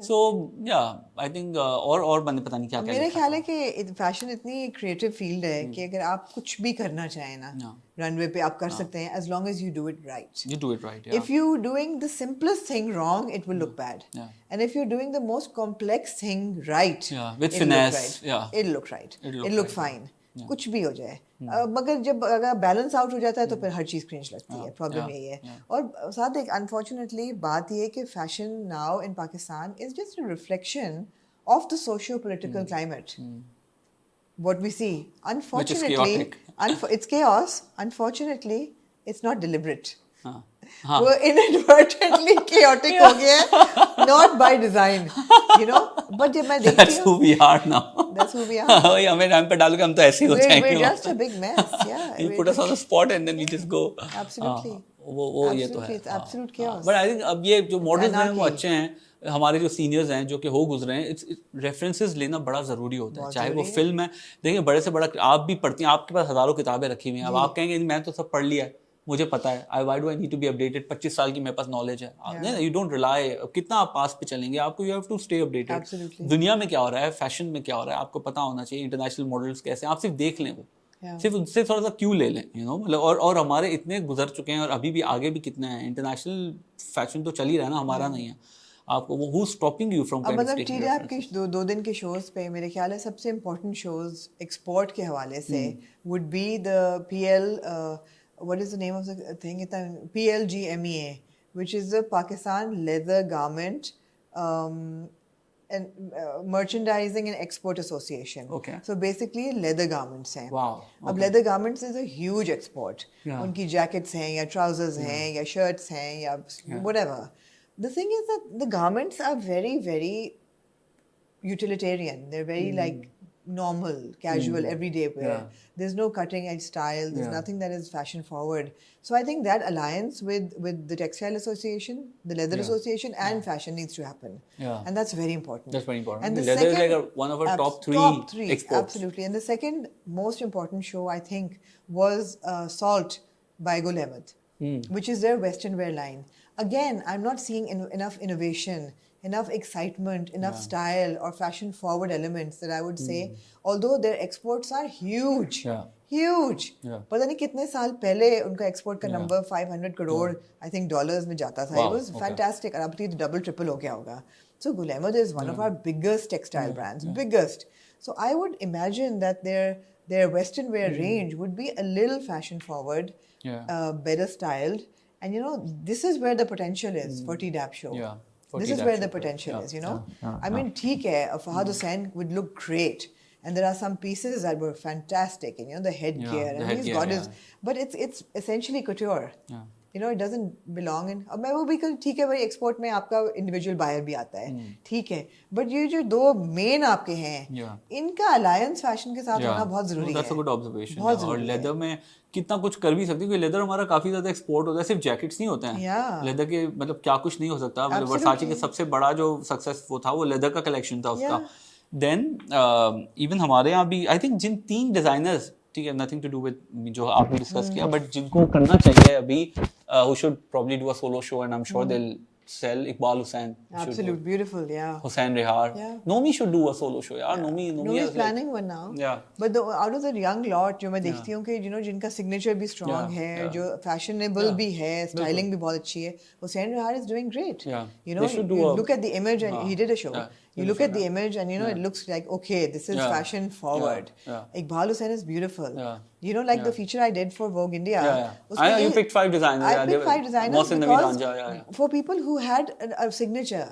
So yeah, I think और मैंने पता नहीं क्या क्या मेरे ख्याल है कि फैशन इतनी क्रिएटिव फील्ड है कि अगर आप कुछ भी करना चाहें ना रनवे पे आप कर सकते हैं, as long as you do it right. You do it right, yeah. If you're doing the simplest thing wrong, it will look bad. Yeah. And if you're doing the most complex thing right, with it'll finesse, look right. yeah, it'll look right. It'll It'll look fine. कुछ भी हो जाए, मगर जब अगर balance out हो जाता है तो फिर हर चीज़ क्रिंज लगती है। प्रॉब्लम यही है। और साथ एक अनफॉर्चुनेटली बात ये है कि fashion now in Pakistan is just a reflection of the socio political climate. What we see, unfortunately, it's chaos. Unfortunately, it's not deliberate. वो inadvertently chaotic हो गया है, not by design, you know. But जब मैं देखती हूँ, That's who we are now. That's who we are. वही हमें रैंप पे डालोगे हम तो ऐसे ही हो जाएंगे। We're just a big mess, yeah. You put us on the spot and then we just go. Absolutely. वो ये तो है। It's absolute chaos. But I think अब ये जो मॉडल्स हैं वो अच्छे हैं, हमारे जो सीनियर्स हैं जो कि हो गुजरे हैं, रेफरेंसेस लेना बड़ा ज़रूरी होता है, चाहे वो फिल्म है। देखिए बड़े से बड़ा आप भी पढ़ती हैं, आपके पास हज़ारों किताबें रखी हुई हैं, अब आप कहेंगे मैं तो सब पढ़ लिया है, मुझे पता है, why do I need to be updated, 25 साल की मेरे पास नॉलेज है। यू डोंट रिलाई, कितना आप पास पे चलेंगे, आपको you have to stay updated. दुनिया में क्या हो रहा है, फैशन में क्या हो रहा है, आपको पता होना चाहिए, इंटरनेशनल मॉडल्स कैसे हैं, आप सिर्फ देख लें, वो सिर्फ उनसे थोड़ा सा क्यों ले लें, यू नो। मतलब और हमारे इतने गुजर चुके हैं और अभी भी आगे भी कितने हैं, इंटरनेशनल फैशन तो चल ही रहा है ना, हमारा नहीं है। आपको वो हु स्टॉपिंग यू फ्रॉम मतलब TDAP के दो दिन के शोज पे मेरे ख्याल है सबसे इम्पोर्टेंट शोज एक्सपोर्ट के हवाले से would be the PL what is the name of the thing? PLGMEA, which is the Pakistan Leather Garment and Merchandising and Export Association. Okay. So basically leather garments हैं. Wow. अब leather garments is a huge export. उनकी jackets हैं या trousers हैं या shirts हैं या whatever. The thing is that the garments are very, very utilitarian. They're very like normal, casual, everyday wear. There's no cutting edge style. There's nothing that is fashion forward. So I think that alliance with the Textile Association, the Leather Association, and fashion needs to happen. And that's very important. That's very important. And the leather second, is like one of our top three exports. Absolutely. And the second most important show I think was Salt by Gul Ahmed, which is their Western wear line. Again, I'm not seeing enough innovation, enough excitement, enough style or fashion forward elements that I would say, although their exports are huge. Huge. पता नहीं कितने साल पहले उनका export का number 500 crore I think dollars में जाता था। It was fantastic. और अब तो डबल ट्रिपल हो गया होगा। So Gul Ahmed is one of our biggest textile brands, biggest. So I would imagine that their Western wear range would be a little fashion forward, better styled. And you know, this is where the potential is for TDAP show. This is where the potential is, you know. I mean, ठीक है, Fahad Hussain would look great. And there are some pieces that were fantastic, and you know, the headgear, and he's got his, but it's essentially couture. you know it doesn't belong in. अब मैं वो भी ठीक है भाई, export में आपका individual buyer भी आता है, ठीक है, बट ये जो दो मेन आपके हैं, इनका अलायंस फैशन के साथ होना बहुत जरूरी है. That's a good observation. बहुत और लेदर में कितना कुछ कर भी सकते हैं, क्योंकि लेदर हमारा काफी ज्यादा एक्सपोर्ट होता है, सिर्फ जैकेट्स नहीं होते हैं लेदर के, मतलब क्या कुछ नहीं हो सकता. मतलब वर्साचे के सबसे बड़ा जो सक्सेस वो था, वो लेदर का कलेक्शन था उसका. देन इवन हमारे यहाँ भी आई थिंक जिन 3 डिजाइनर्स, ठीक है, नथिंग टू डू विद जो आपने डिस्कस किया, बट जिनको करना चाहिए अभी, who should probably do a solo show, and I'm sure they'll sell. Iqbal Hussain, absolute beautiful, yeah. Hussain Rehar, Nomi should do a solo show, yaar. Nomi is planning one now. Yeah, but out of the young lot जो मैं देखती हूँ कि जिनका signature भी strong है, जो fashionable भी है, स्टाइलिंग भी बहुत अच्छी है, Hussain Rehar is doing great. You know, you look at the image and he did a show. You look at the image and it looks like, okay, this is fashion forward. Iqbal Hussain is beautiful. You know, like the feature I did for Vogue India. I know you picked 5 designers. I picked 5 designers because for people who had a signature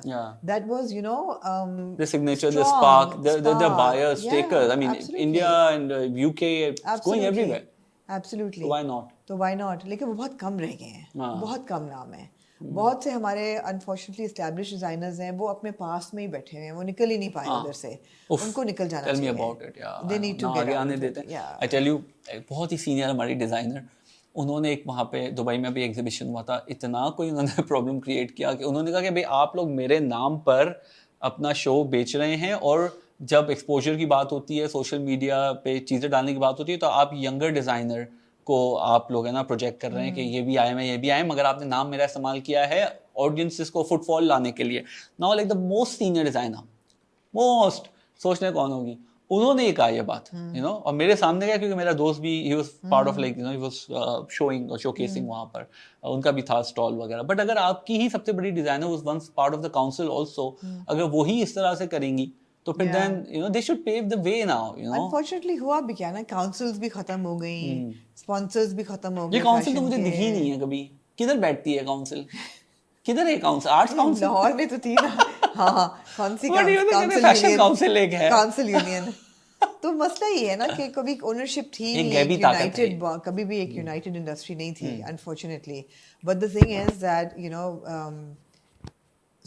that was, the signature, the spark, the buyers, takers. I mean, India and UK, it's going everywhere. Absolutely. So why not? तो why not? लेकिन वो बहुत कम रह गए हैं, बहुत कम नाम है. बहुत से हमारे अनफॉर्चुनेटली एस्टैब्लिश डिजाइनर्स हैं, वो अपने पास में ही बैठे हैं, वो निकल ही नहीं पाए उधर से. उनको निकल जाना चाहिए. Tell me about it, yeah. They need to get आने देते हैं. I tell you, बहुत ही सीनियर हमारी डिजाइनर, उन्होंने एक वहाँ पे दुबई में भी एग्जीबिशन हुआ था, इतना कोई उन्होंने प्रॉब्लम क्रिएट किया कि उन्होंने कहा कि भाई आप लोग मेरे नाम पर अपना शो बेच रहे हैं, और जब एक्सपोजर की बात होती है, सोशल मीडिया पे चीज़ें डालने की बात होती है, तो आप यंगर डिज़ाइनर को आप लोग है ना प्रोजेक्ट कर रहे हैं कि ये भी आए, मैं ये भी आए, मगर आपने नाम मेरा इस्तेमाल किया है ऑडियंसेस को फुटफॉल लाने के लिए. Now like the most senior designer, most सोचने कौन होगी, उन्होंने ये कहा ये बात, और मेरे सामने क्या, क्योंकि मेरा दोस्त भी he was part of like he was showing और शोकेसिंग वहाँ पर, उनका भी था स्टॉल वगैरह. बट अगर आपकी ही सबसे बड़ी designer was once part of the council also, अगर वही इस तरह से करेंगी तो फिर then they should pave the way now. Unfortunately हुआ भी क्या ना, काउंसिल्स भी खत्म हो गई, स्पॉन्सर्स भी खत्म हो गए. ये काउंसिल तो मुझे दिखी नहीं है कभी. किधर बैठती है काउंसिल? किधर है काउंसिल? आर्ट्स काउंसिल लाहौर में तो थी ना. हाँ, कौन सी काउंसिल? फैशन काउंसिल एक है, काउंसिल यूनियन. तो मसला ये है ना कि कभी ओनरशिप थी नहीं, यूनाइटेड, कभी भी एक यूनाइटेड इंडस्ट्री नहीं थी unfortunately. But the thing is that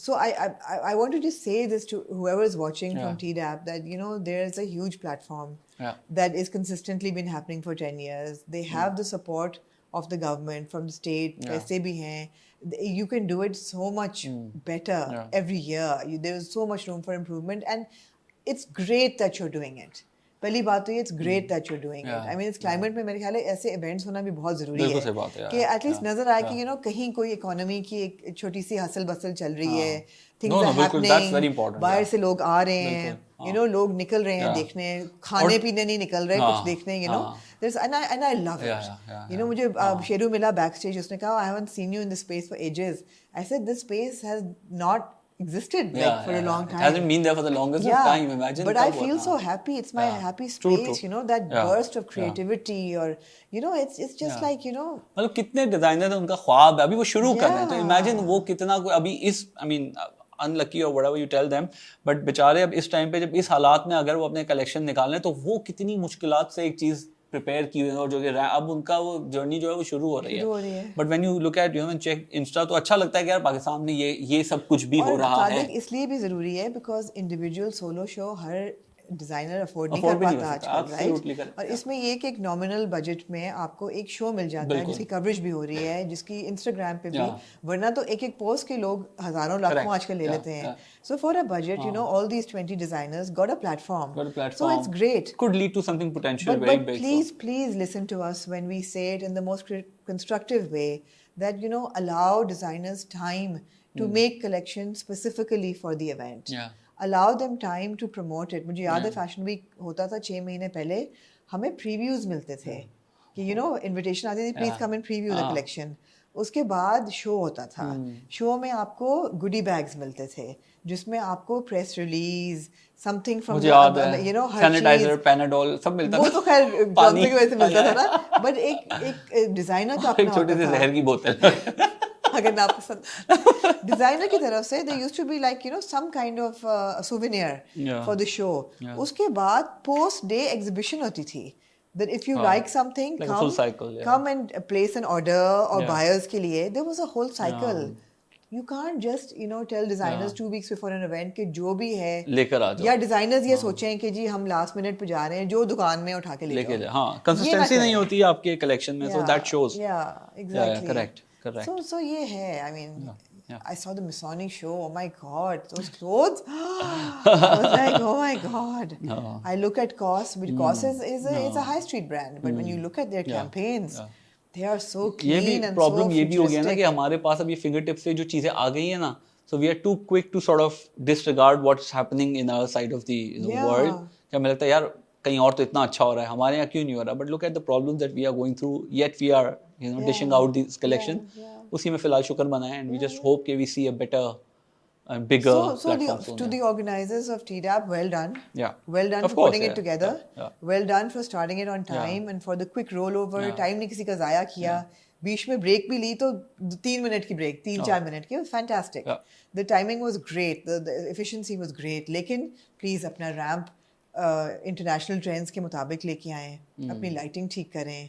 so I want to just say this to whoever is watching from TDAP, that there's a huge platform that is consistently been happening for 10 years. They have the support of the government from the state. पैसे भी हैं. You can do it so much better every year. There is so much room for improvement, and it's great that you're doing it. पहली बात तो ये, it's great that you are doing it. I mean इस climate में मेरे ख्याल है ऐसे इवेंट्स होना भी बहुत जरूरी है कि एटलीस्ट नजर आए कि कहीं कोई इकोनॉमी की एक छोटी सी हसल बसल चल रही है, थिंग्स आर हैपनिंग, बाहर से लोग आ रहे हैं, लोग निकल रहे हैं देखने, खाने पीने नहीं निकल रहे, कुछ देखने, and I love it. मुझे शेरू मिला बैक स्टेज, उसने कहा I haven't seen you in this space for ages. I said this space has not existed for a long time. It hasn't been there for the longest of time. Imagine. But I feel so happy. It's my happy space. True. That burst of creativity, or it's just like मतलब कितने designer हैं, उनका ख्वाब है, अभी वो शुरू कर रहे हैं, तो इमेजिन वो कितना अभी इस अनलकी और whatever you tell them, but बेचारे अब इस टाइम पे जब इस हालात में अगर वो अपने कलेक्शन निकालें, तो वो कितनी मुश्किलात से एक चीज प्रिपेयर की हुई है, और जो कि अब उनका वो जर्नी जो है वो शुरू हो रही है. But when you look at check Insta, तो अच्छा लगता है कि यार पाकिस्तान में ये सब कुछ भी हो रहा है. इसलिए भी जरूरी है because individual solo show her designer afford नहीं कर पाता आजकल, राइट? और इसमें ये कि एक नॉमिनल बजट में आपको एक शो मिल जाता है जिसकी कवरेज भी हो रही है, जिसकी इंस्टाग्राम पे भी, वरना तो एक पोस्ट के लोग हजारों लाखों आजकल ले लेते हैं. So for a budget, all these 20 designers got a platform. So it's great. Could lead to something potential very big. But please listen to us when we say it in the most constructive way, that allow designers time to make collections specifically for the event. Allow them time to promote it. मुझे याद है fashion week होता था 6 महीने पहले, हमें previews मिलते थे कि इनविटेशन आती थी, please come and preview the collection. उसके बाद शो होता था. शो में आपको गुडी बैग्स मिलते थे जिसमें आपको press release, something from sanitiser, Panadol सब मिलता था. वो तो खैर जॉनसन की वजह से मिलता था ना, बट एक डिजाइनर का अपना छोटे से जहर की बोतल अगर ना पसंद डिजाइनर की तरफ से, they used to be like some kind of souvenir for the show. उसके बाद पोस्ट डे एग्जीबिशन होती थी that if you like something, Like a full cycle, yeah. come and place an order or Yeah. buyers के लिए. There was a whole cycle. You can't just tell designers 2 weeks before an event कि जो भी है लेकर आ जाओ. या designers ये सोचें कि जी हम last minute पे जा रहे हैं जो दुकान में उठा के लेके जाओ. हाँ, consistency नहीं होती है आपके collection में, so that shows. Yeah, exactly. Correct. So ये है, I mean, Yeah. I saw the Missoni show. Oh my God, those clothes! I was like, oh my God. No. I look at COS, which COS is a high street brand, but when you look at their campaigns, they are so ये भी clean and problem so ये भी हो गया ना कि futuristic. हमारे पास अब ये फिंगर टिप से जो चीजें आ गई है ना, so we are too quick to sort of disregard what's happening in our side of the world. कि हमें लगता है यार कहीं और तो इतना अच्छा हो रहा है, हमारे यहाँ क्यों नहीं हो रहा? But look at the problems that we are going through, yet we are dishing out this collection. उसी में फिलहाल शुक्र मनाएं, and we just hope कि we see a better and bigger platform soon. To the organizers of TDAP, well done. Yeah. Well done Of for course, putting it together. Yeah. Well done for starting it on time and for the quick rollover. Time नहीं किसी का ज़ाया किया. बीच में break भी ली तो 3 minute की break, 3-4 minute की. It was fantastic. Yeah. The timing was great. The efficiency was great. लेकिन please अपना ramp international trends के मुताबिक लेके आएं. अपनी lighting ठीक करें.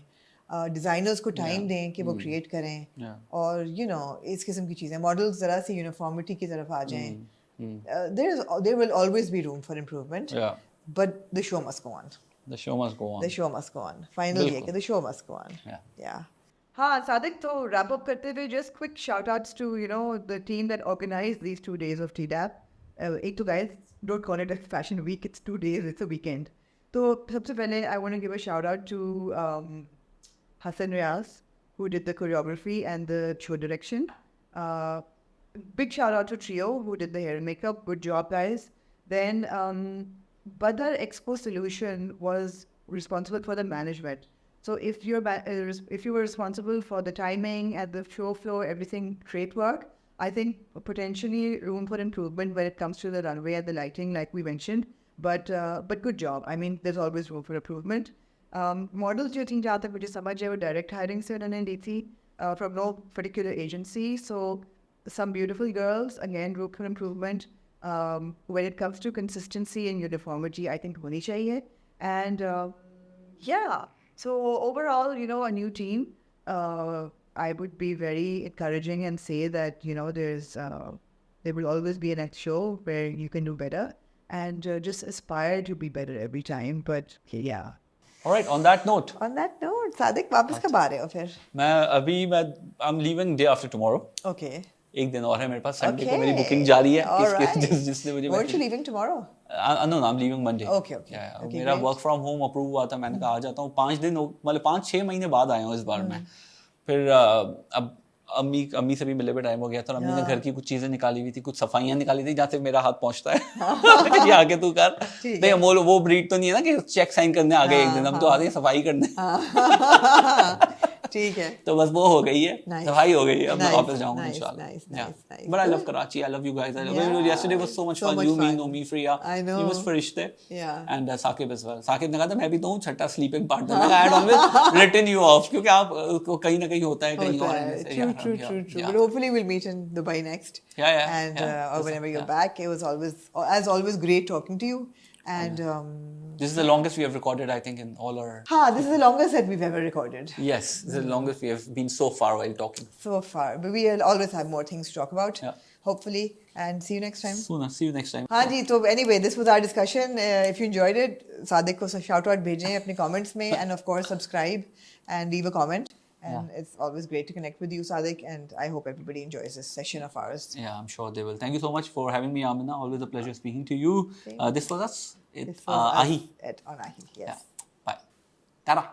डिज़ाइनर्स को टाइम दें कि वो क्रिएट करें और इस किस्म की चीज़ें मॉडल्स ज़रा सी यूनिफॉर्मिटी की तरफ आ जाएं. There will always be room for improvement, but the show must go on. The show must go on. The show must go on. Final ये कि the show must go on. Yeah. हाँ सादिक तो wrap up करते हुए just quick shout outs to the team that organized these 2 days of TDAP. एक तो guys don't call it a fashion week, it's 2 days, it's a weekend. तो सबसे पहले I want to give a shout out to Hassan Riaz, who did the choreography and the show direction. Big shout out to Trio, who did the hair and makeup. Good job, guys. Then Badar Expo Solution was responsible for the management. So if you were responsible for the timing and the show flow, everything, great work. I think potentially room for improvement when it comes to the runway and the lighting, like we mentioned. But good job. I mean, there's always room for improvement. Models जो थी जहाँ तक मुझे समझ है वो direct hiring से उन्होंने ली थी from no particular agency. So some beautiful girls, again room for improvement. When it comes to consistency and uniformity, I think होनी चाहिए. And so overall, a new team. I would be very encouraging and say that there will always be a next show where you can do better and just aspire to be better every time. But yeah. All right, on that note, Sadiq वापस कब आ रहे हो फिर? I'm leaving day after tomorrow. Okay. एक दिन और है मेरे पास. संडे को मेरी बुकिंग जारी है. जिसने मुझे Weren't you leaving tomorrow? No, I'm leaving Monday. Okay. मेरा वर्क फ्रॉम होम अप्रूव हुआ था. मैंने कहा आ जाता हूँ. 5-6 महीने बाद आया हूँ इस बार मैं. फिर अब अम्मी से भी मिले हुए टाइम हो गया था. अम्मी ने घर की कुछ चीजें निकाली हुई थी, कुछ सफाइयाँ निकाली थी जहाँ से मेरा हाथ पहुँचता है. ये आके तू कर. नहीं वो ब्रीड तो नहीं है ना कि चेक साइन करने आ गए एक दिन. हम तो आते हैं सफाई करने. ठीक है. तो बस वो हो गई है. सफाई हो गई है. अब मैं वापस जाऊंगा इंशाल्लाह. Nice. But I love Karachi. I love you guys. I love you. Yesterday was so much fun. You, me, Nomi, Freya. I know. You was Farishte. Yeah. And Saqib as well. Saqib ने कहा था मैं भी तो हूँ छठा sleeping partner. I had always written you off क्योंकि आप कहीं ना कहीं होता है कहीं और. True. But hopefully we'll meet in Dubai next. And or whenever you're back. It was always great talking to you. And this is the longest we have recorded, I think, in all our. This is the longest that we've ever recorded. Yes, this is the longest we have been so far while talking. So far, but we'll always have more things to talk about. Hopefully, and see you next time. Soon, see you next time. हाँ जी, तो anyway, this was our discussion. If you enjoyed it, Sadik को shout out भेजें अपने comments में, and of course subscribe and leave a comment. And it's always great to connect with you, Sadik, and I hope everybody enjoys this session of ours. Yeah, I'm sure they will. Thank you so much for having me, Amina. Always a pleasure speaking to you. This was us. This was us Ahi. on Ahi, yes. Bye. Tara.